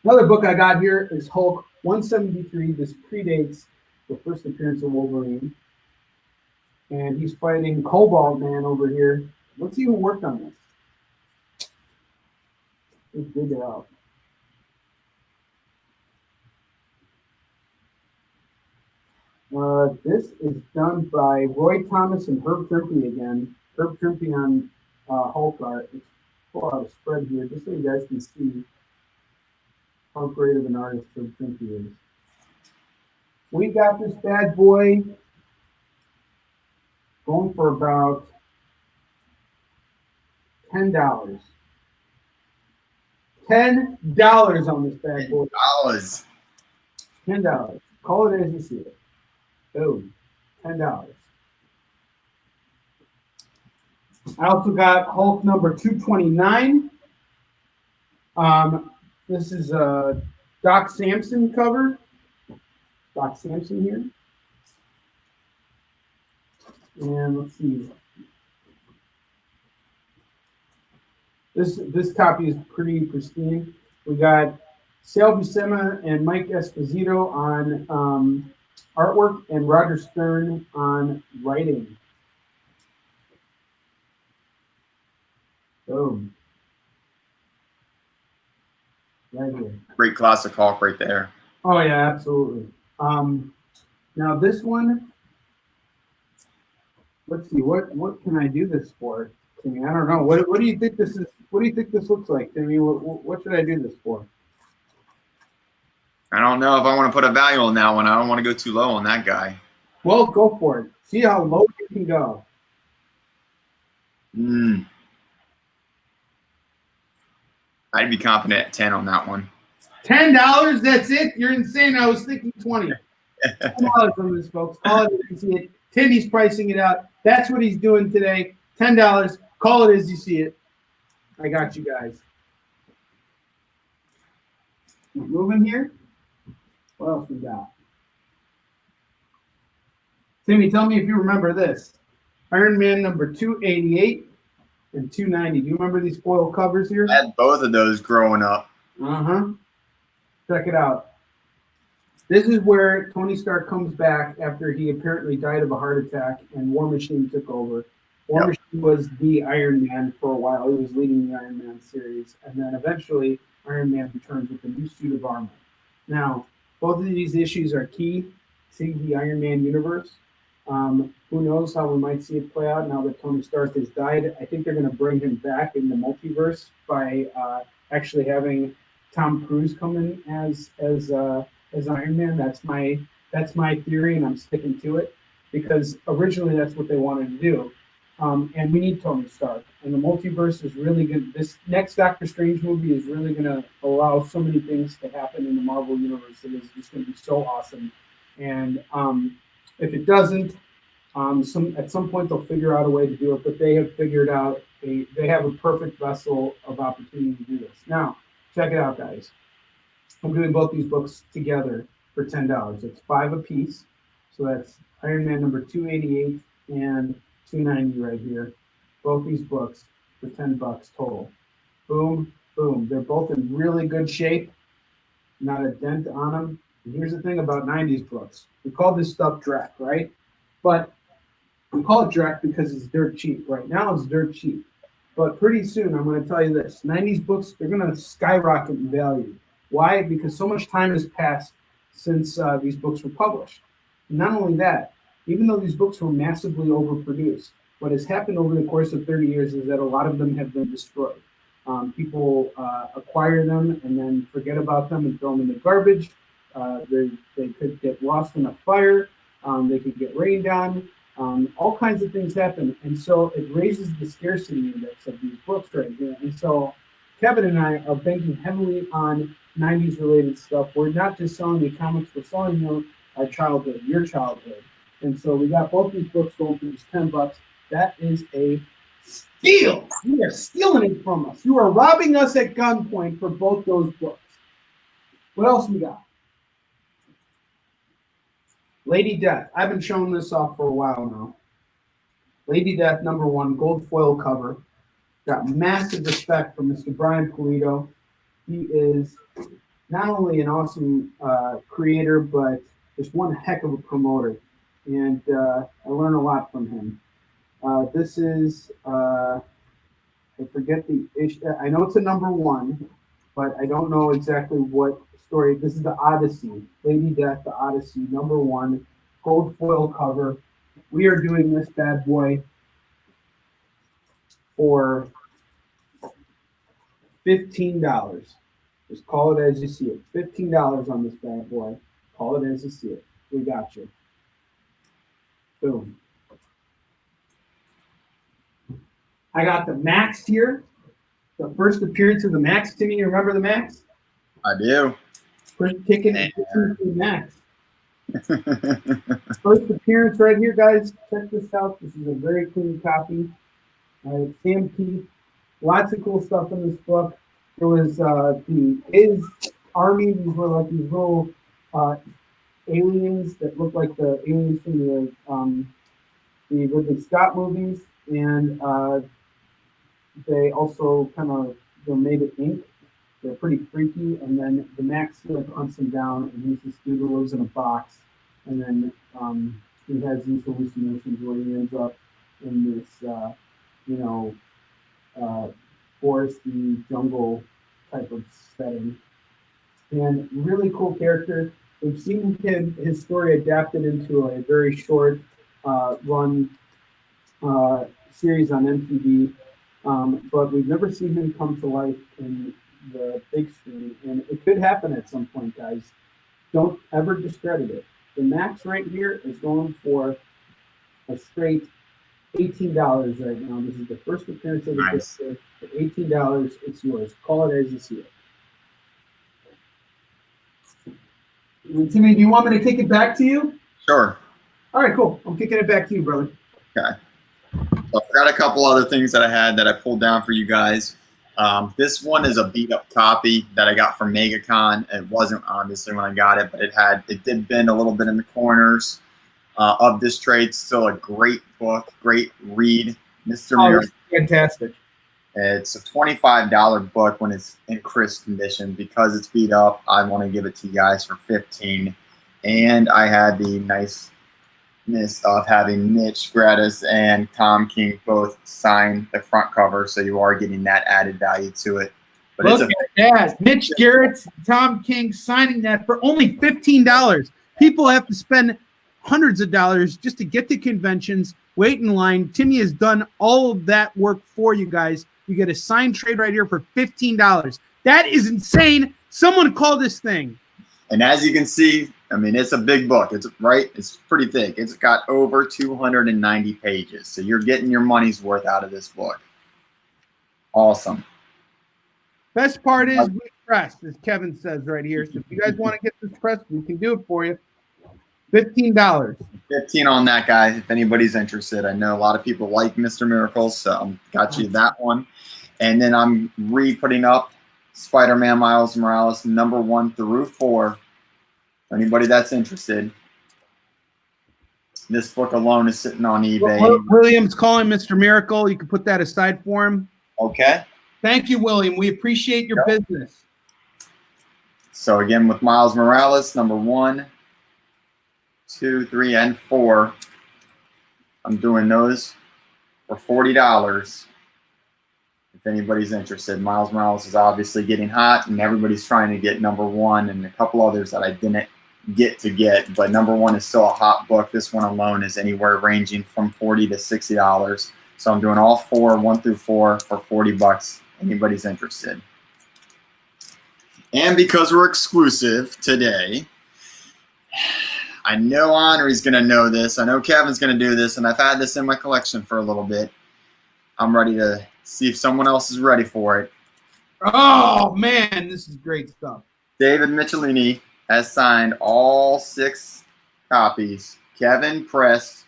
Another book I got here is Hulk 173. This predates the first appearance of Wolverine. And he's fighting Cobalt Man over here. Let's see who worked on this. Let's dig it out. This is done by Roy Thomas and Herb Trimpe again. Herb Trimpe on Hulk art. Let's pull out a spread here just so you guys can see how great of an artist Herb Trimpe is. We got this bad boy going for about $10. $10 on this bad boy. $10. Call it as you see it. Boom. $10. I also got Hulk number 229. This is a Doc Samson cover. Doc Samson here. And let's see. This copy is pretty pristine. We got Sal Buscema and Mike Esposito on artwork and Roger Stern on writing. Boom. Right here. Great classic Hulk right there. Oh yeah, absolutely. Now this one, let's see, what can I do this for? Timmy? I don't know. What do you think this is? What do you think this looks like, Timmy? What should I do this for? I don't know if I want to put a value on that one. I don't want to go too low on that guy. Well, go for it. See how low you can go. I'd be confident at 10 on that one. $10? That's it? You're insane. I was thinking 20. $10 on this, folks. Call it as you see it. Timmy's pricing it out. That's what he's doing today. $10. Call it as you see it. I got you guys. Moving here. What else we got? Timmy, tell me if you remember this. Iron Man number 288 and 290. Do you remember these foil covers here? I had both of those growing up. Check it out. This is where Tony Stark comes back after he apparently died of a heart attack and War Machine took over. War Machine was the Iron Man for a while. He was leading the Iron Man series. And then eventually Iron Man returns with a new suit of armor. Now, both of these issues are key to the Iron Man universe. Who knows how we might see it play out now that Tony Stark has died. I think they're going to bring him back in the multiverse by actually having Tom Cruise come in as Iron Man. That's my theory, and I'm sticking to it because originally that's what they wanted to do. And we need Tony Stark, and the multiverse is really good. This next Doctor Strange movie is really going to allow so many things to happen in the Marvel universe. It is just going to be so awesome. And if it doesn't, at some point they'll figure out a way to do it. But they have figured out they have a perfect vessel of opportunity to do this. Now, check it out, guys. I'm doing both these books together for $10. It's $5 a piece. So that's Iron Man number 288 and 290 right here. Both these books for $10 total. Boom, boom. They're both in really good shape. Not a dent on them. And here's the thing about 90s books. We call this stuff Drek, right? But we call it Drek because it's dirt cheap. Right now it's dirt cheap. But pretty soon, I'm going to tell you this: 90s books, they're going to skyrocket in value. Why? Because so much time has passed since these books were published. Not only that, even though these books were massively overproduced, what has happened over the course of 30 years is that a lot of them have been destroyed. People acquire them and then forget about them and throw them in the garbage. They could get lost in a fire. They could get rained on. All kinds of things happen. And so it raises the scarcity index of these books right here. And so Kevin and I are banking heavily on 90s related stuff. We're not just selling the comics, we're selling you our childhood, your childhood. And so we got both these books going for just $10. That is a steal. You are stealing it from us. You are robbing us at gunpoint for both those books. What else we got? Lady Death. I've been showing this off for a while now. Lady Death, #1, gold foil cover. Got massive respect for Mr. Brian Pulido. He is not only an awesome creator, but just one heck of a promoter. And I learn a lot from him. This is, I forget the issue. I know it's a #1, but I don't know exactly what story. This is the Odyssey, Lady Death, the Odyssey, #1, gold foil cover. We are doing this bad boy for $15. Just call it as you see it. $15 on this bad boy. Call it as you see it. We got you. Boom. I got the Max here. The first appearance of the Max. Timmy, you remember the Max? I do. First Kickin the Max. First appearance right here, guys. Check this out. This is a very clean copy. Sam Keith. Lots of cool stuff in this book. There was his army. These were like these little aliens that looked like the aliens from the Ridley Scott movies, and they also kind of they're made of ink. They're pretty freaky, and then the Max hunts him down, and he's this dude who lives in a box, and then he has these hallucinations where he ends up in this, foresty jungle type of setting. And really cool character. We've seen his story adapted into a very short run series on MTV, but we've never seen him come to life in the big screen, and it could happen at some point, guys. Don't ever discredit it. The Max right here is going for a straight $18 right now. This is the first appearance of the Nice. book. For $18, it's yours. Call it as you see it. Timmy, do you want me to kick it back to you? Sure. All right, cool. I'm kicking it back to you, brother. Okay. So I've got a couple other things that I had that I pulled down for you guys. This one is a beat up copy that I got from MegaCon. It wasn't obviously when I got it, but it did bend a little bit in the corners of this trade. Still a great book, great read. Mr. Miracle. Fantastic. It's a $25 book when it's in crisp condition. Because it's beat up, I want to give it to you guys for $15. And I had the niceness of having Mitch Gratis and Tom King both sign the front cover, so you are getting that added value to it. But Look at that. Mitch Garrett, Tom King signing that for only $15. People have to spend hundreds of dollars just to get to conventions, wait in line. Timmy has done all of that work for you guys. You get a signed trade right here for $15. That is insane. Someone call this thing. And as you can see, I mean, it's a big book. It's pretty thick. It's got over 290 pages. So you're getting your money's worth out of this book. Awesome. Best part is we pressed, as Kevin says right here. So if you guys want to get this pressed, we can do it for you. $15. 15 on that, guy, if anybody's interested. I know a lot of people like Mr. Miracles, so got you that one. And then I'm re-putting up Spider-Man Miles Morales #1 through 4. Anybody that's interested. This book alone is sitting on eBay. William's calling Mr. Miracle. You can put that aside for him. Okay. Thank you, William. We appreciate your business. So again, with Miles Morales, #1, 2, 3, and 4, I'm doing those for $40. if anybody's interested. Miles Morales is obviously getting hot, and everybody's trying to get #1, and a couple others that I didn't get, but #1 is still a hot book. This one alone is anywhere ranging from $40 to $60. So I'm doing all 4, 1 through 4, for $40. Anybody's interested. And because we're exclusive today, I know Onrie's going to know this. I know Kevin's going to do this, and I've had this in my collection for a little bit. I'm ready to see if someone else is ready for it. Oh, man, this is great stuff. David Michelini has signed all 6 copies. Kevin pressed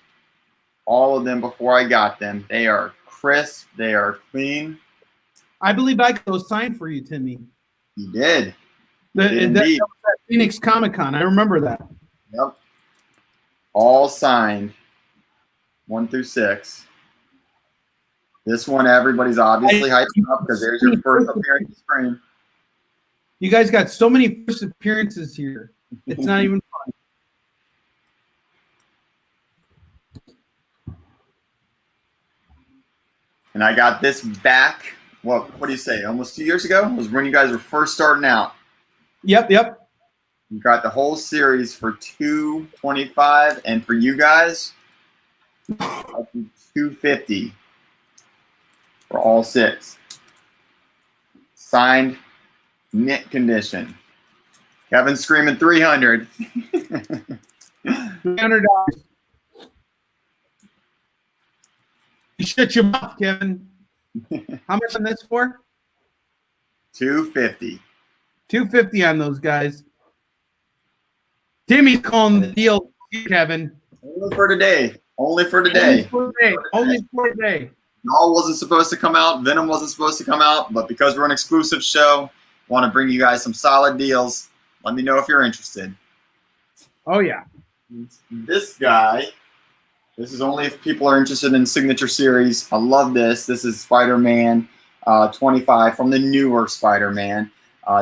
all of them before I got them. They are crisp. They are clean. I believe I got those signed for you, Timmy. You did. That was at Phoenix Comic-Con. I remember that. Yep. All signed, 1 through 6. This one, everybody's obviously hyping up because there's your first appearance on screen. You guys got so many first appearances here. It's not even fun. And I got this back, what do you say, almost 2 years ago? It was when you guys were first starting out. Yep. You got the whole series for $225, and for you guys, $250 for all 6. Signed, mint condition. Kevin's screaming $300. $300. You shut your mouth, Kevin. How much on this for? $250. $250 on those guys. Timmy's calling the deal, Kevin. Only for today. Only for today. Only for today. All wasn't supposed to come out. Venom wasn't supposed to come out, but because we're an exclusive show, want to bring you guys some solid deals. Let me know if you're interested. Oh yeah. This guy. This is only if people are interested in signature series. I love this. This is Spider-Man 25 from the newer Spider-Man.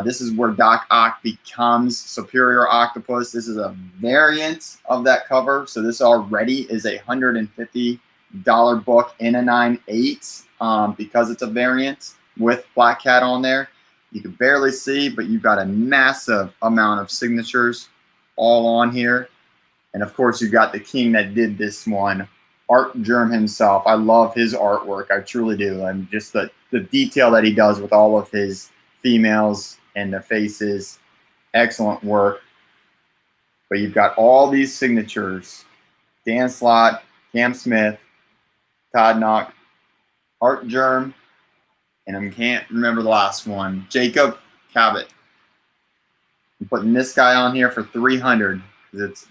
This is where Doc Ock becomes Superior Octopus. This is a variant of that cover. So this already is a $150 book in a 9/8 because it's a variant with Black Cat on there. You can barely see, but you've got a massive amount of signatures all on here. And of course, you've got the king that did this one, Art Germ himself. I love his artwork. I truly do. And just the detail that he does with all of his females and the faces. Excellent work. But you've got all these signatures. Dan Slott, Cam Smith, Todd Knock, Art Germ, and I can't remember the last one, Jacob Cabot. I'm putting this guy on here for $300 because it's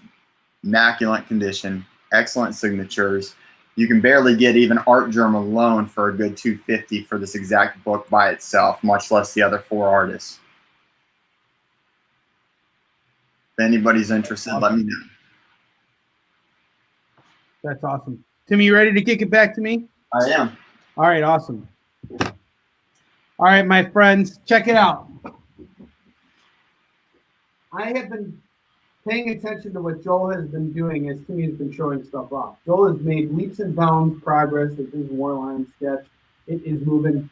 immaculate condition, excellent signatures. You can barely get even Art Germ alone for a good $250 for this exact book by itself, much less the other 4 artists. If anybody's interested, let me know. That's awesome. Timmy, you ready to kick it back to me? I am. All right, awesome. All right, my friends, check it out. I have been paying attention to what Joel has been doing as Timmy has been showing stuff off. Joel has made leaps and bounds progress with his Warline sketch. It is moving.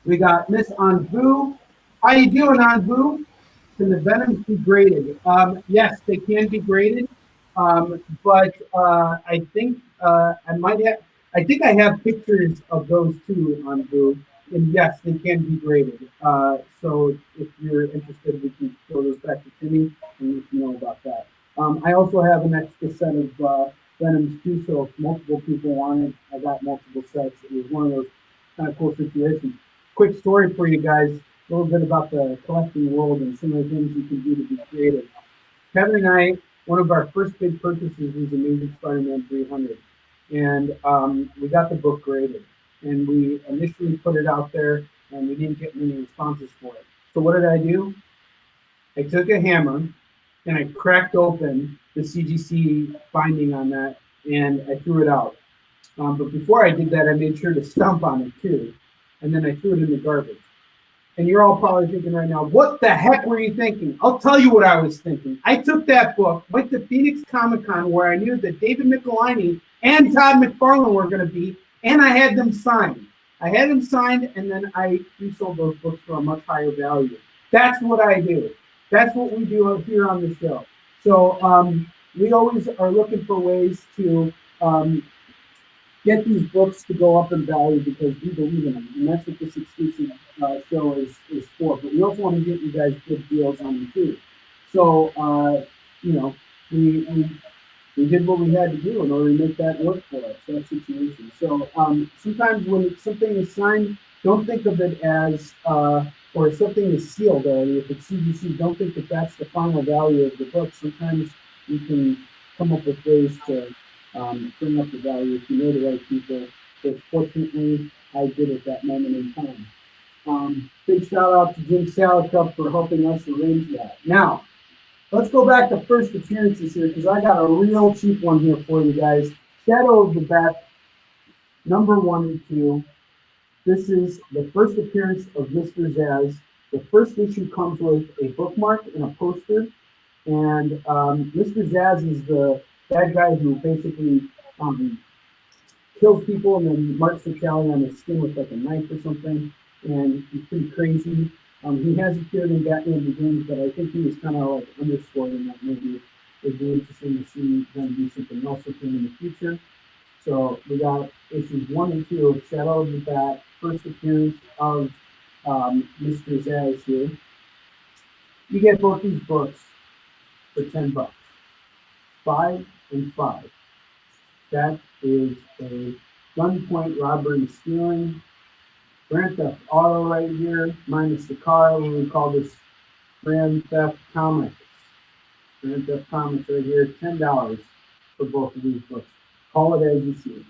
We got Miss Onvu. How you doing, Onvu? Can the Venoms be graded? Yes, they can be graded. But I think I think I have pictures of those two, Onvu. And yes, they can be graded. So if you're interested, we can throw those back to Timmy and let you know about that. I also have an extra set of Venoms too, so if multiple people wanted, I got multiple sets. It was one of those kind of cool situations. Quick story for you guys, a little bit about the collecting world and some of the things you can do to be creative. Kevin and I, one of our first big purchases was Amazing Spider-Man 300. And we got the book graded. And we initially put it out there, and we didn't get many responses for it. So what did I do? I took a hammer, and I cracked open the CGC binding on that, and I threw it out. But before I did that, I made sure to stomp on it too, and then I threw it in the garbage. And you're all probably thinking right now, what the heck were you thinking? I'll tell you what I was thinking. I took that book, went to Phoenix Comic-Con, where I knew that David Michelini and Todd McFarlane were going to be, and I had them signed. I had them signed, and then I resold those books for a much higher value. That's what I do. That's what we do here on the show. So we always are looking for ways to get these books to go up in value because we believe in them, and that's what this exclusive show is for. But we also want to get you guys good deals on them too. So you know, we did what we had to do in order to make that work for us, that situation. So sometimes when something is signed, don't think of it as, or something is sealed already. If it's CGC, don't think that that's the final value of the book. Sometimes you can come up with ways to bring up the value if you know the right people. But fortunately, I did at that moment in time. Big shout out to Jim Salad Cup for helping us arrange that. Now, let's go back to first appearances here because I got a real cheap one here for you guys. Shadow of the Bat, number 1 and 2. This is the first appearance of Mr. Zaz. The first issue comes with a bookmark and a poster. And Mr. Zaz is the bad guy who basically kills people and then marks the tally on his skin with like a knife or something. And he's pretty crazy. He has appeared in Batman Begins, but I think he was kind of like underscored in that movie. It'd be interesting to see them do something else with him in the future. So we got issues 1 and 2 of Shadow of the Bat, first appearance of Mr. Zaz here. You get both these books for $10. 5 and 5. That is a gunpoint robbery stealing. Grand Theft Auto right here, minus the car. We call this Grand Theft Comics. Grand Theft Comics right here, $10 for both of these books. Call it as you see it.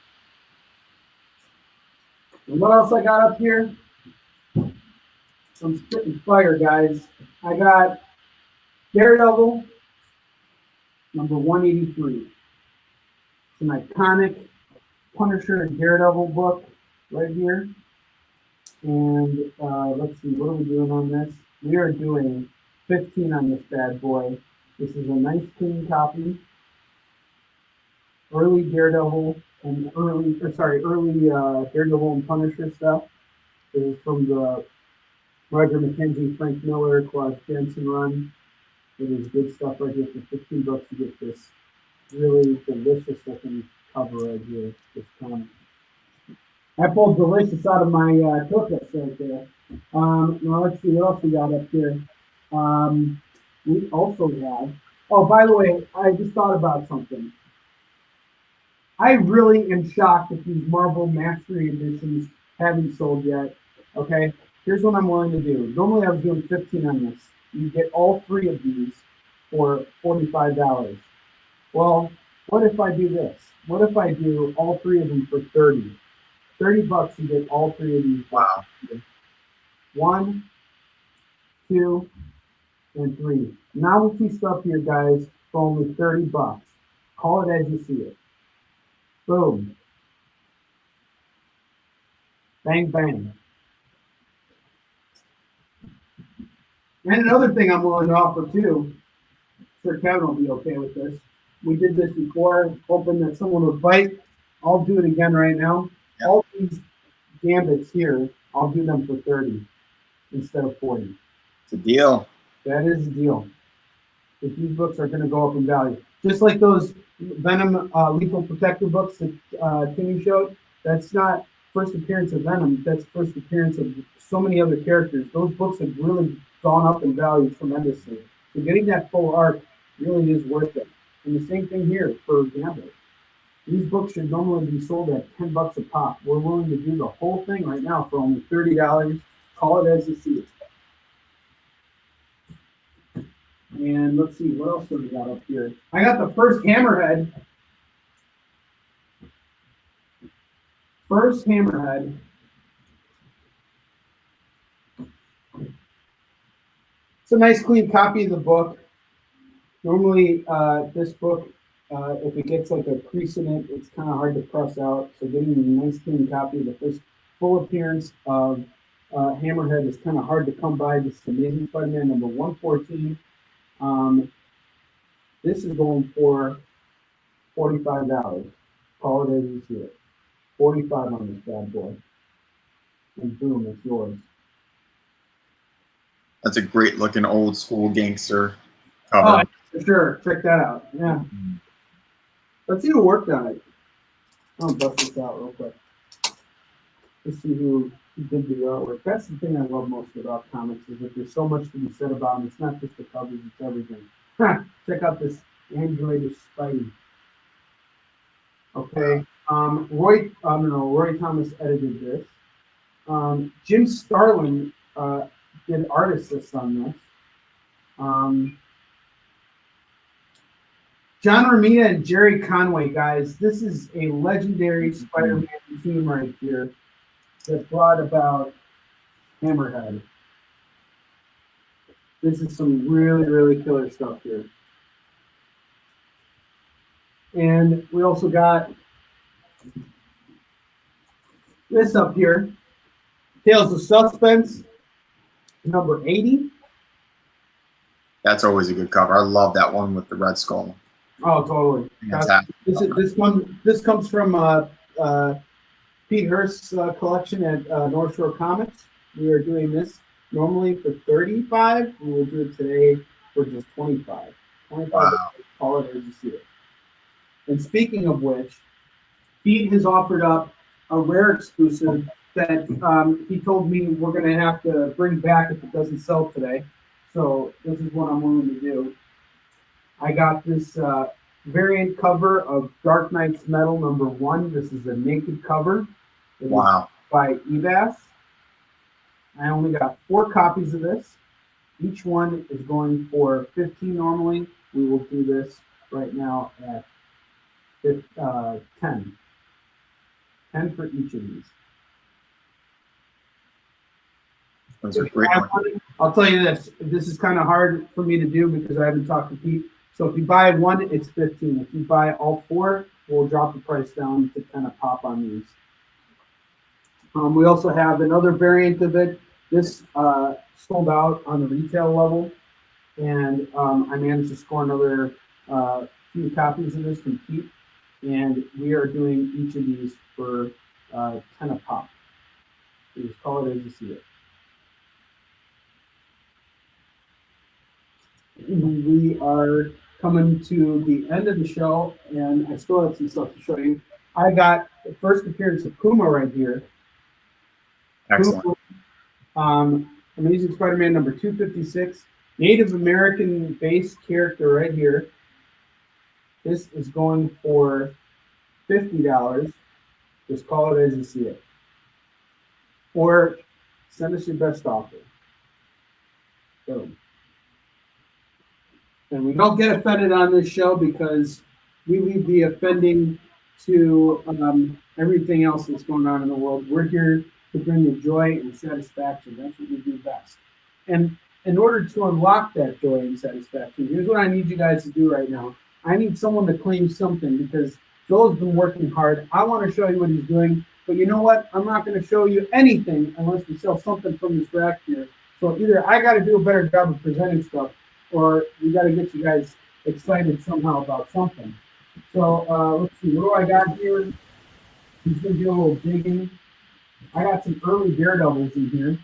And what else I got up here? Some spitting fire, guys. I got Daredevil, number 183. It's an iconic Punisher and Daredevil book right here. And let's see, what are we doing on this? We are doing 15 on this bad boy. This is a nice clean copy. Early Daredevil and early Daredevil and Punisher stuff. This is from the Roger McKenzie, Frank Miller, Claude Jensen run. It is good stuff right here. For $15, you get this really delicious looking cover right here. This comic. I pulled delicious out of my cookbooks right there. Now let's see what else we got up here. We also have. Oh, by the way, I just thought about something. I really am shocked that these Marvel Mastery editions haven't sold yet. Okay, here's what I'm willing to do. Normally I was doing 15 on this. You get all 3 of these for $45. Well, what if I do this? What if I do all 3 of them for $30? $30, you get all 3 of these. Wow. 1, 2, and 3. Novelty stuff here, guys, for only $30. Call it as you see it. Boom. Bang, bang. And another thing I'm willing to offer too, sure Kevin will be okay with this. We did this before, hoping that someone would bite. I'll do it again right now. Yep. All these gambits here, I'll do them for 30 instead of 40. It's a deal. That is a deal. If these books are going to go up in value. Just like those Venom Lethal Protector books that Timmy showed, that's not first appearance of Venom, that's first appearance of so many other characters. Those books have really gone up in value tremendously. So getting that full arc really is worth it. And the same thing here for Gambit. These books should normally be sold at $10 a pop. We're willing to do the whole thing right now for only $30. Call it as you see it. And let's see, what else have we got up here? I got the first Hammerhead. First Hammerhead. It's a nice clean copy of the book. Normally, this book, if it gets like a crease in it, it's kind of hard to press out. So getting a nice clean copy of the first full appearance of Hammerhead is kind of hard to come by. This is Amazing Spider-Man number 114. This is going for $45. Call it as you see it. $45 on this bad boy. and boom, it's yours. That's a great looking old school gangster Oh, cover. for sure. Check that out. Yeah. Let's see who worked on it. I'll bust this out real quick. Let's see who did the artwork. That's the thing I love most about comics is that there's so much to be said about them. It's not just the covers, it's everything. Check out this Android Spidey. Okay. Roy Thomas edited this. Jim Starlin did art assist on this. John Romita and Jerry Conway, guys, this is a legendary Spider-Man team right here that brought about Hammerhead. This is some really, really killer stuff here. And we also got this up here, Tales of Suspense, number 80. That's always a good cover. I love that one with the Red Skull. Oh, totally. This comes from Pete Hurst's collection at Northshore Comics. We are doing this normally for $35. We will do it today for just $25. $25. Wow. Call it as you see it. And speaking of which, Pete has offered up a rare exclusive that he told me we're going to have to bring back if it doesn't sell today. So this is what I'm willing to do. I got this variant cover of Dark Knight's Metal #1. This is a naked cover. It Wow. by Ebas. I only got 4 copies of this. Each one is going for $15 normally. We will do this right now at 10. 10 for each of these. Those are great ones. I'll tell you this. This is kind of hard for me to do because I haven't talked to Pete. So if you buy one, it's 15. If you buy all 4, we'll drop the price down to kind of pop on these. We also have another variant of it. This sold out on the retail level, and I managed to score another few copies of this from Pete. And we are doing each of these for 10 a pop. So just call it as you see it. We are coming to the end of the show, and I still have some stuff to show you. I got the first appearance of Puma right here. Excellent. Puma, Amazing Spider-Man number 256. Native American-based character right here. This is going for $50. Just call it as you see it. Or send us your best offer. Boom. And we don't get offended on this show because we leave the offending to everything else that's going on in the world. We're here to bring you joy and satisfaction. That's what we do best. And in order to unlock that joy and satisfaction, here's what I need you guys to do right now. I need someone to claim something because Joel's been working hard. I want to show you what he's doing. But you know what? I'm not going to show you anything unless we sell something from this rack here. So either I got to do a better job of presenting stuff, or we got to get you guys excited somehow about something. So let's see, what do I got here? He's going to do a little digging. I got some early Daredevils in here.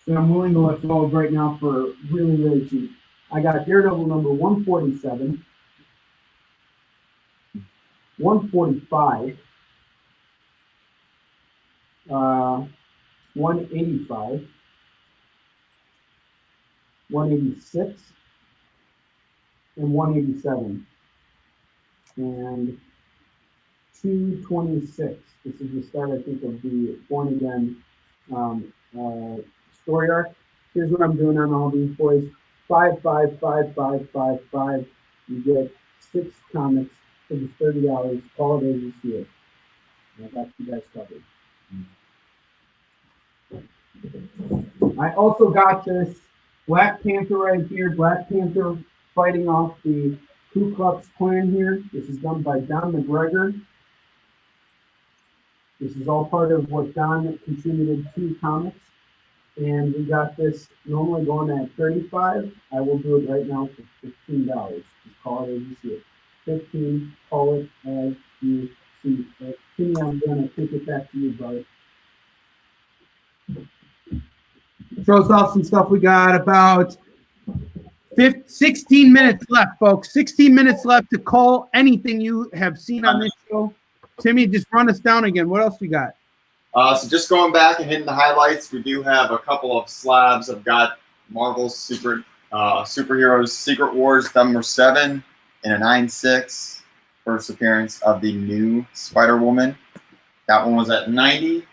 So I'm willing to let go of right now for really, really cheap. I got Daredevil number 147, 145, 185, 186, and 187, and 226. This is the start, I think, of the Born Again story arc. Here's what I'm doing on all these boys. 5, 5, 5, 5, 5, 5. You get 6 comics for the $30. Call it as you see it. And I got you guys covered. I also got this Black Panther right here. Black Panther fighting off the Ku Klux Klan here. This is done by Don McGregor. This is all part of what Don contributed to comics. And we got this normally going at $35. I will do it right now for $15. Just call it as you see it. 15, call it as you see it. Kenny, I'm going to take it back to you, brother. Shows off some stuff. We got about 16 minutes left, folks. 16 minutes left to call anything you have seen on this show. Timmy, just run us down again. What else we got? So just going back and hitting the highlights, we do have a couple of slabs. I've got Marvel's Superheroes Secret Wars #7 in a 9.6. First appearance of the new Spider-Woman. That one was at 90.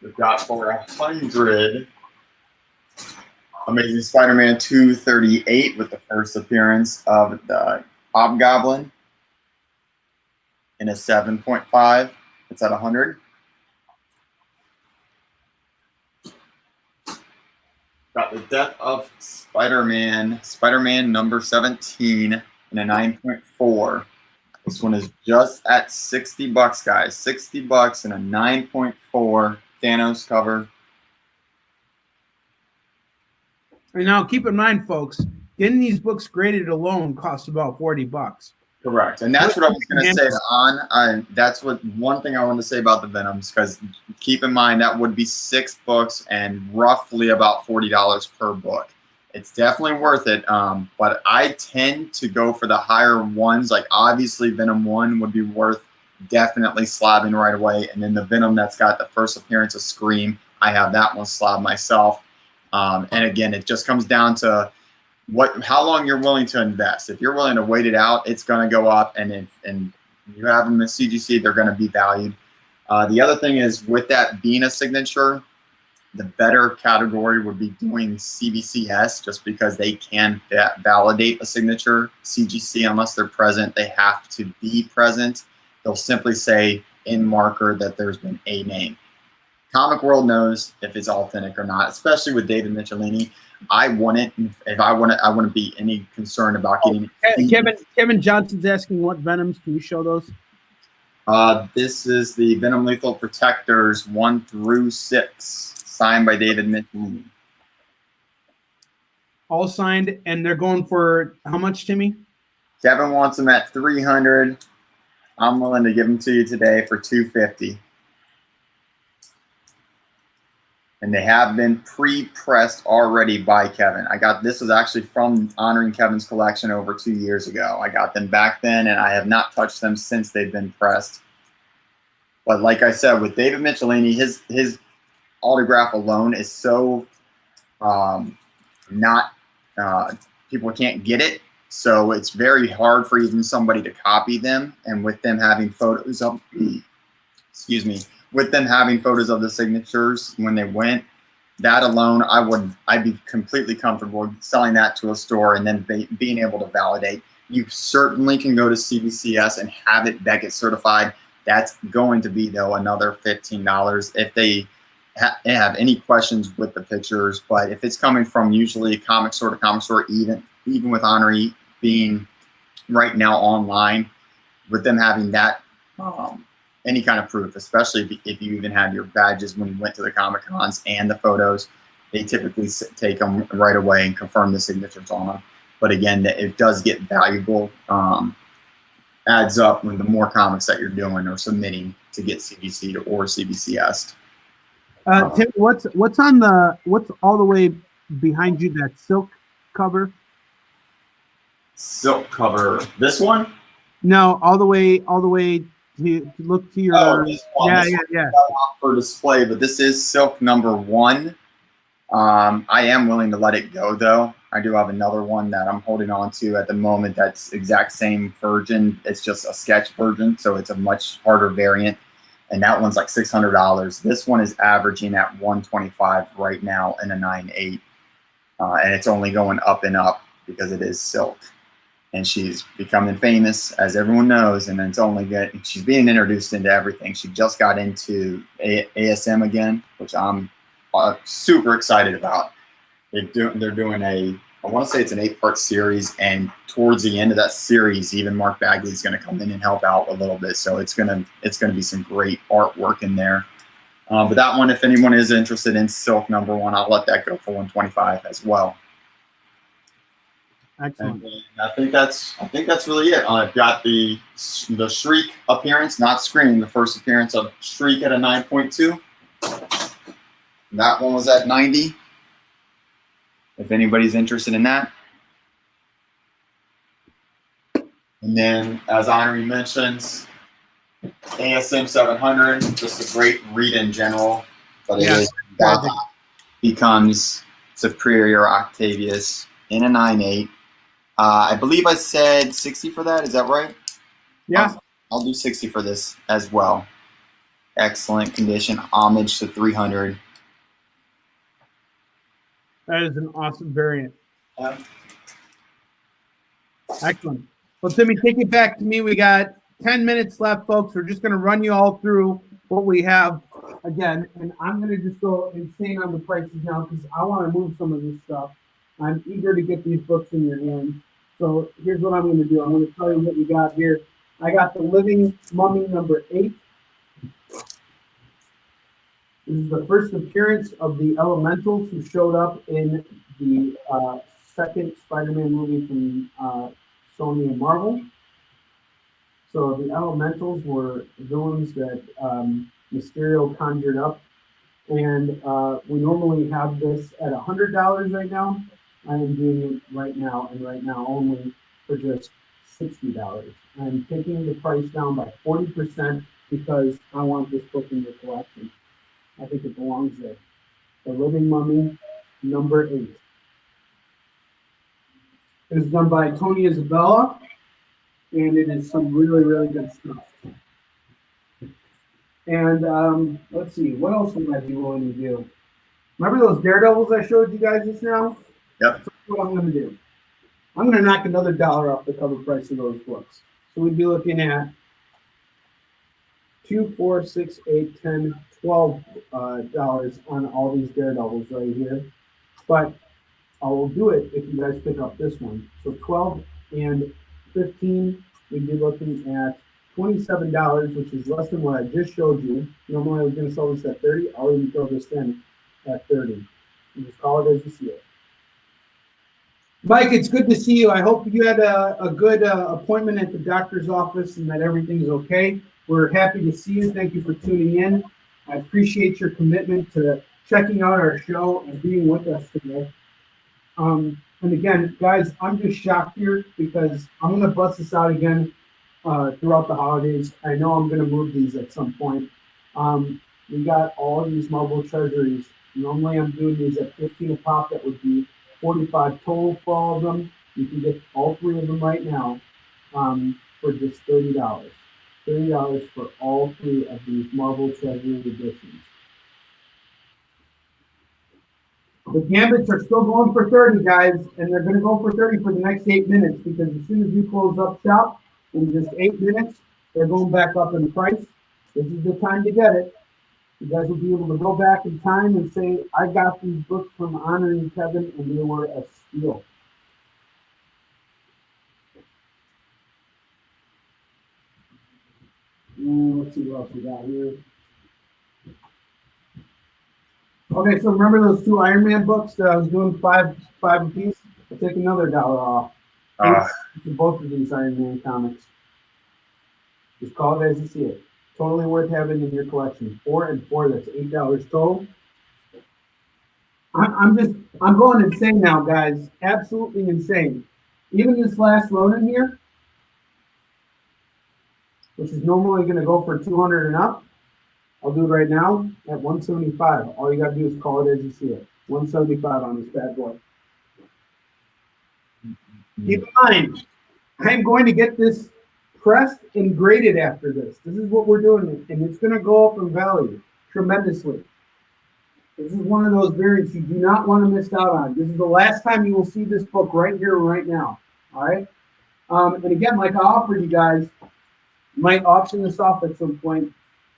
We've got for 100 Amazing Spider-Man 238 with the first appearance of the Hobgoblin in a 7.5. It's at 100. Got the Death of Spider-Man, Spider-Man #17 in a 9.4. This one is just at $60, guys. $60 in a 9.4 Thanos cover. And now keep in mind, folks, getting these books graded alone costs about $40. Correct, and that's what I was going to say on. That's what one thing I wanted to say about the Venoms, because keep in mind that would be 6 books and roughly about $40 per book. It's definitely worth it, but I tend to go for the higher ones. Like obviously, Venom 1 would be worth definitely slabbing right away, and then the Venom that's got the first appearance of Scream, I have that one slabbed myself. And again, it just comes down to how long you're willing to invest. If you're willing to wait it out, it's going to go up, and you have them in CGC, they're going to be valued. The other thing is, with that being a signature, the better category would be doing CBCS, just because they can validate a signature. CGC, unless they're present, they have to be present. They'll simply say in marker that there's been a name. Comic World knows if it's authentic or not, especially with David Michelini. I want it. If I want it, I wouldn't be any concerned about getting it. Kevin Johnson's asking what Venoms. Can you show those? This is the Venom Lethal Protectors 1 through 6, signed by David Michelini. All signed, and they're going for how much, Timmy? Kevin wants them at 300. I'm willing to give them to you today for 250. And they have been pre-pressed already by Kevin. This was actually from honoring Kevin's collection over 2 years ago. I got them back then, and I have not touched them since they've been pressed. But like I said, with David Michelini, his autograph alone is so people can't get it. So it's very hard for even somebody to copy them. And with them having photos of, excuse me, with them having photos of the signatures when they went, that alone, I'd be completely comfortable selling that to a store and then being able to validate. You certainly can go to CBCS and have it Beckett certified. That's going to be, though, another $15 if they have any questions with the pictures. But if it's coming from usually a comic store, even with Onrie being right now online, with them having that any kind of proof, especially if you even had your badges when you went to the Comic-Cons and the photos, they typically take them right away and confirm the signatures on them. But again, it does get valuable, adds up when the more comics that you're doing or submitting to get CGC or CBCS. Tim, what's all the way behind you? That silk cover? Silk cover. This one? No, all the way to look to your. This one. Yeah. For display, but this is silk #1. I am willing to let it go, though. I do have another one that I'm holding on to at the moment. That's exact same version. It's just a sketch version, so it's a much harder variant. And that one's like $600. This one is averaging at $125 right now in a 9.8. And it's only going up and up because it is silk. And she's becoming famous, as everyone knows, and it's only getting, she's being introduced into everything. She just got into ASM again, which I'm super excited about. They're doing I want to say it's an 8-part series, and towards the end of that series, even Mark Bagley's going to come in and help out a little bit. So it's gonna be some great artwork in there. But that one, if anyone is interested in silk #1, I'll let that go for $125 as well. Excellent. And I think that's really it. I've got the Shriek appearance, not Scream, the first appearance of Shriek at a 9.2. That one was at 90. If anybody's interested in that. And then, as Onrie mentions, ASM 700, just a great read in general, but it is becomes Superior Octavius in a 9.8. I believe I said 60 for that. Is that right? Yeah. I'll do 60 for this as well. Excellent condition. Homage to 300. That is an awesome variant. Yeah. Excellent. Well, Timmy, take it back to me. We got 10 minutes left, folks. We're just going to run you all through what we have again. And I'm going to just go insane on the prices now because I want to move some of this stuff. I'm eager to get these books in your hands. So here's what I'm going to do. I'm going to tell you what we got here. I got the Living Mummy number 8. This is the first appearance of the Elementals who showed up in the second Spider-Man movie from Sony and Marvel. So the Elementals were villains that Mysterio conjured up. And we normally have this at $100 right now. I am doing it right now and right now only for just $60. I'm taking the price down by 40% because I want this book in your collection. I think it belongs there. The Living Mummy, number 8. It is done by Tony Isabella, and it is some really, really good stuff. And let's see, what else would I be willing to do? Remember those Daredevils I showed you guys just now? Yep. That's what I'm going to do. I'm going to knock another $1 off the cover price of those books. So we'd be looking at $2, $4, $6, $8, $10, $12 on all these Daredevils right here. But I will do it if you guys pick up this one. So 12 and 15, we'd be looking at $27, which is less than what I just showed you. Normally I was going to sell this at 30. I'll even throw this in at 30. You just call it as you see it. Mike, it's good to see you. I hope you had a good appointment at the doctor's office and that everything's okay. We're happy to see you. Thank you for tuning in. I appreciate your commitment to checking out our show and being with us today. And again, guys, I'm just shocked here because I'm going to bust this out again throughout the holidays. I know I'm going to move these at some point. We got all of these Marvel Treasuries. Normally I'm doing these at 15 a pop. That would be 45 total for all of them. You can get all 3 of them right now for just $30. $30 for all 3 of these Marvel Treasury editions. The Gambits are still going for 30, guys, and they're going to go for 30 for the next 8 minutes because as soon as we close up shop in just 8 minutes, they're going back up in price. This is the time to get it. You guys will be able to go back in time and say, I got these books from Onrie and Kevin, and they were a steal. Let's see what else we got here. Okay, so remember those 2 Iron Man books that I was doing five a piece? I'll take another $1 off. For both of these Iron Man comics. Just call it as you see it. Totally worth having in your collection. 4 and 4, that's $8 total. I'm going insane now, guys. Absolutely insane. Even this last Ronin here, which is normally going to go for 200 and up, I'll do it right now at 175. All you got to do is call it as you see it. 175 on this bad boy. Keep in mind, I'm going to get this pressed and graded after this. This is what we're doing, and it's going to go up in value tremendously. This is one of those variants you do not want to miss out on. This is the last time you will see this book right here, right now. All right? And again, like I offered you guys, might auction this off at some point.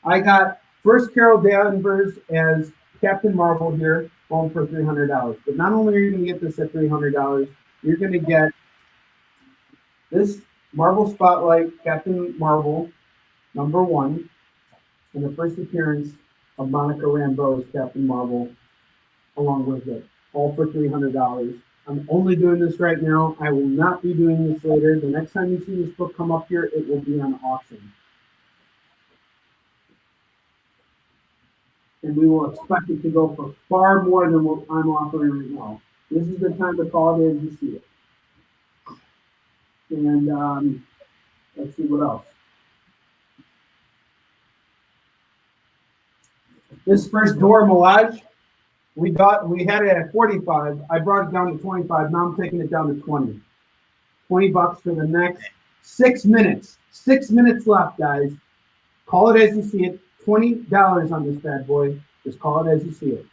I got first Carol Danvers as Captain Marvel here, going for $300. But not only are you going to get this at $300, you're going to get this Marvel Spotlight Captain Marvel number 1 and the first appearance of Monica Rambeau as Captain Marvel along with it, all for $300. I'm only doing this right now. I will not be doing this later. The next time you see this book come up here, it will be on auction. and we will expect it to go for far more than what I'm offering right now. This is the time to call it as you see it. And let's see what else. This first Dora Milaje, we had it at 45. I brought it down to 25. Now I'm taking it down to 20. $20 for the next 6 minutes. 6 minutes left, guys. Call it as you see it. $20 on this bad boy. Just call it as you see it.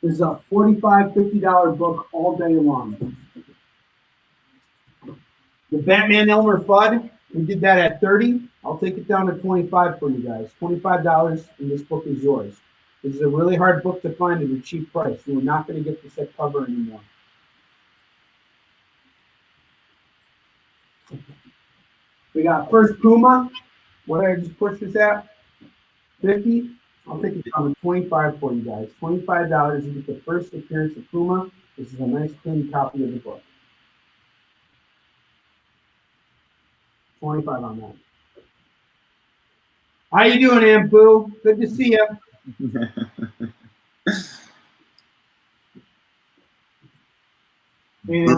This is a $45, $50 book all day long. The Batman Elmer Fudd, we did that at 30. I'll take it down to 25 for you guys. $25, and this book is yours. This is a really hard book to find at a cheap price. You're not going to get this at cover anymore. We got first Puma. What did I just push this at? 50. I'll take it down to 25 for you guys. $25. You get the first appearance of Puma. This is a nice clean copy of the book. 25 on that. How you doing, Ampu? Good to see you. And,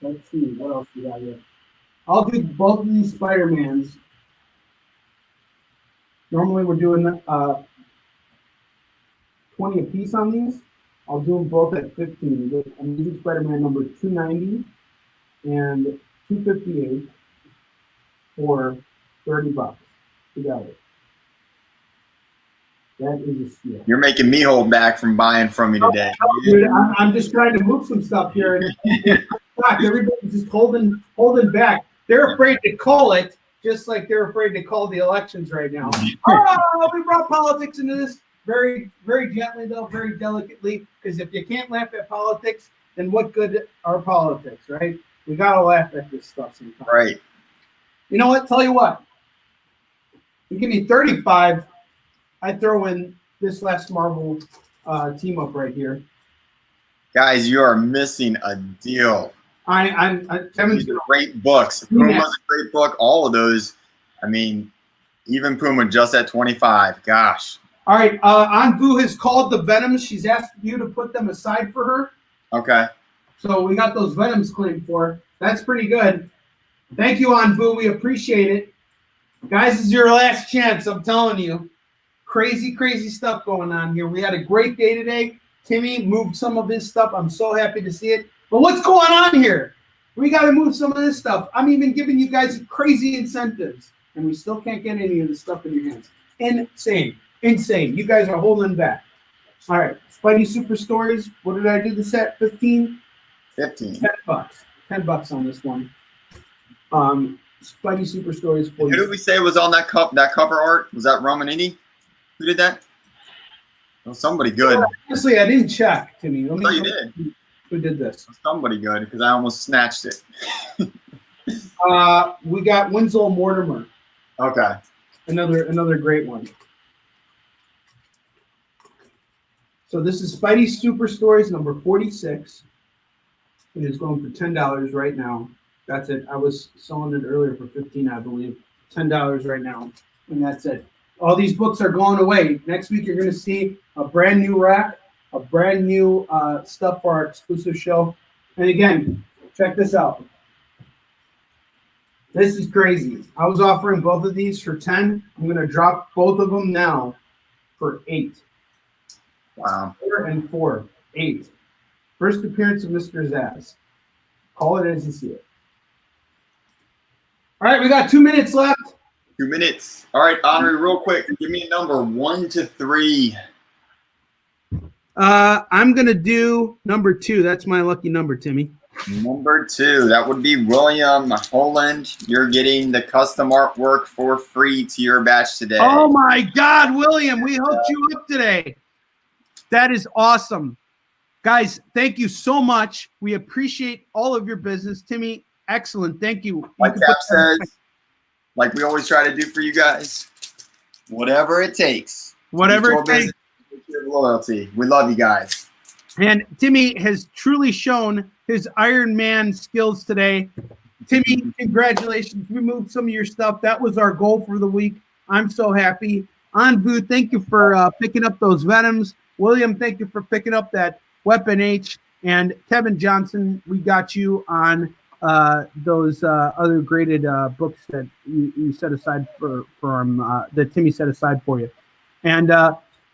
let's see, what else we got here? I'll do both of these Spider-Mans. Normally we're doing 20 a piece on these. I'll do them both at 15. I'm using Spider-Man number 290 and 258 for $30 together. That is a steal. You're making me hold back from buying from you today. Dude, I'm just trying to move some stuff here, and everybody's just holding back. They're afraid to call it, just like they're afraid to call the elections right now. Oh, we brought politics into this very, very gently, though, very delicately, because if you can't laugh at politics, then what good are politics, right? We gotta laugh at this stuff sometimes. Right. You know what? Tell you what. You give me 35, I throw in this last Marvel team up right here. Guys, you are missing a deal. Kevin's These are great books. Puma's a great book. All of those. I mean, even Puma just at 25. Gosh. All right. Anvu has called the Venoms. She's asked you to put them aside for her. Okay. So we got those Venoms claimed for. That's pretty good. Thank you, Anvu. We appreciate it. Guys, this is your last chance. I'm telling you. Crazy, crazy stuff going on here. We had a great day today. Timmy moved some of his stuff. I'm so happy to see it. But what's going on here? We got to move some of this stuff. I'm even giving you guys crazy incentives, and we still can't get any of the stuff in your hands. Insane. Insane. You guys are holding back. All right. Spidey Super Stories. What did I do this at? 15? 15. $10. $10 on this one. Spidey Super Stories. Who did we say was on that cover art? Was that Romanini? Who did that? Well, somebody good. Well, honestly, I didn't check, Timmy. Oh, you did? Who did this? Somebody good, because I almost snatched it. We got Winslow Mortimer. Okay. Another great one. So this is Spidey Super Stories number 46. It is going for $10 right now. That's it. I was selling it earlier for $15, I believe. $10 right now, and that's it. All these books are going away. Next week, you're going to see a brand new rack, a brand new stuff for our exclusive show. And again, check this out. This is crazy. I was offering both of these for 10. I'm going to drop both of them now for 8. Wow. 4 and 4. 8. First appearance of Mr. Zaz. Call it as you see it. All right, we got 2 minutes left. 2 minutes. All right, Onrie, real quick. Give me a number 1 to 3. I'm going to do number 2. That's my lucky number, Timmy. Number 2. That would be William Holland. You're getting the custom artwork for free to your batch today. Oh, my God, William. We hooked you up today. That is awesome. Guys, thank you so much. We appreciate all of your business. Timmy, excellent. Thank you. Like Cap says, like we always try to do for you guys, whatever it takes. Whatever it takes. Your loyalty. We love you guys. And Timmy has truly shown his Iron Man skills today. Timmy, congratulations. We moved some of your stuff. That was our goal for the week. I'm so happy. Anvu, thank you for picking up those Venoms. William, thank you for picking up that Weapon H. And Kevin Johnson, we got you on those other graded books that you set aside that Timmy set aside for you. And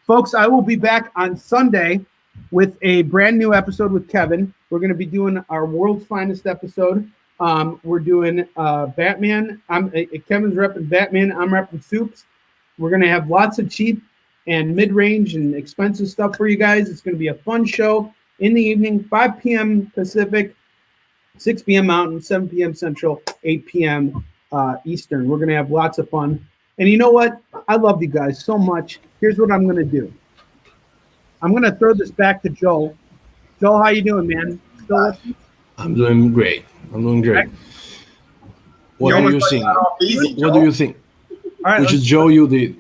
folks, I will be back on Sunday with a brand new episode with Kevin. We're going to be doing our World's Finest episode. We're doing Batman. Kevin's repping Batman. I'm repping Soups. We're going to have lots of cheap and mid-range and expensive stuff for you guys. It's going to be a fun show in the evening, 5 p.m. Pacific, 6 p.m. Mountain, 7 p.m. Central, 8 p.m. Eastern. We're going to have lots of fun. And you know what? I love you guys so much. Here's what I'm going to do. I'm going to throw this back to Joel. Joel, how you doing, man? Still with me? I'm doing great. What do you think? What do you think? All right, we should show you the.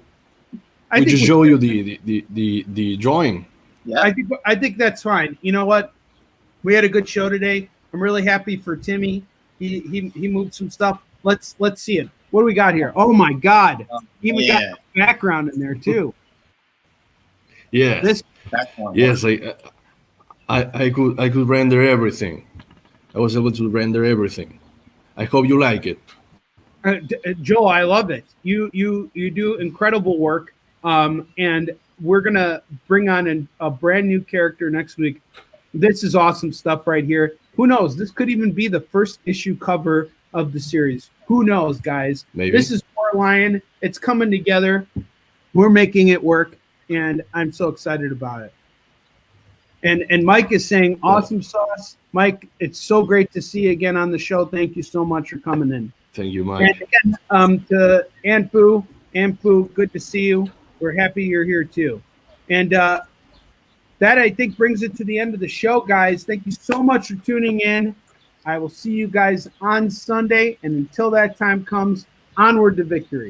We should show you the drawing. Yeah. I think that's fine. You know what? We had a good show today. I'm really happy for Timmy. He moved some stuff. Let's see it. What do we got here? Oh my God! Even got background in there too. Yeah. Yes, I could render everything. I was able to render everything. I hope you like it. Joe, I love it. You do incredible work. And we're gonna bring on a brand new character next week. This is awesome stuff right here. Who knows? This could even be the first issue cover of the series. Who knows, guys? Maybe. This is War Lion. It's coming together. We're making it work, and I'm so excited about it. And Mike is saying, awesome sauce. Mike, it's so great to see you again on the show. Thank you so much for coming in. Thank you, Mike. And again, to Anfu, good to see you. We're happy you're here too. And that, I think, brings it to the end of the show, guys. Thank you so much for tuning in. I will see you guys on Sunday. And until that time comes, onward to victory.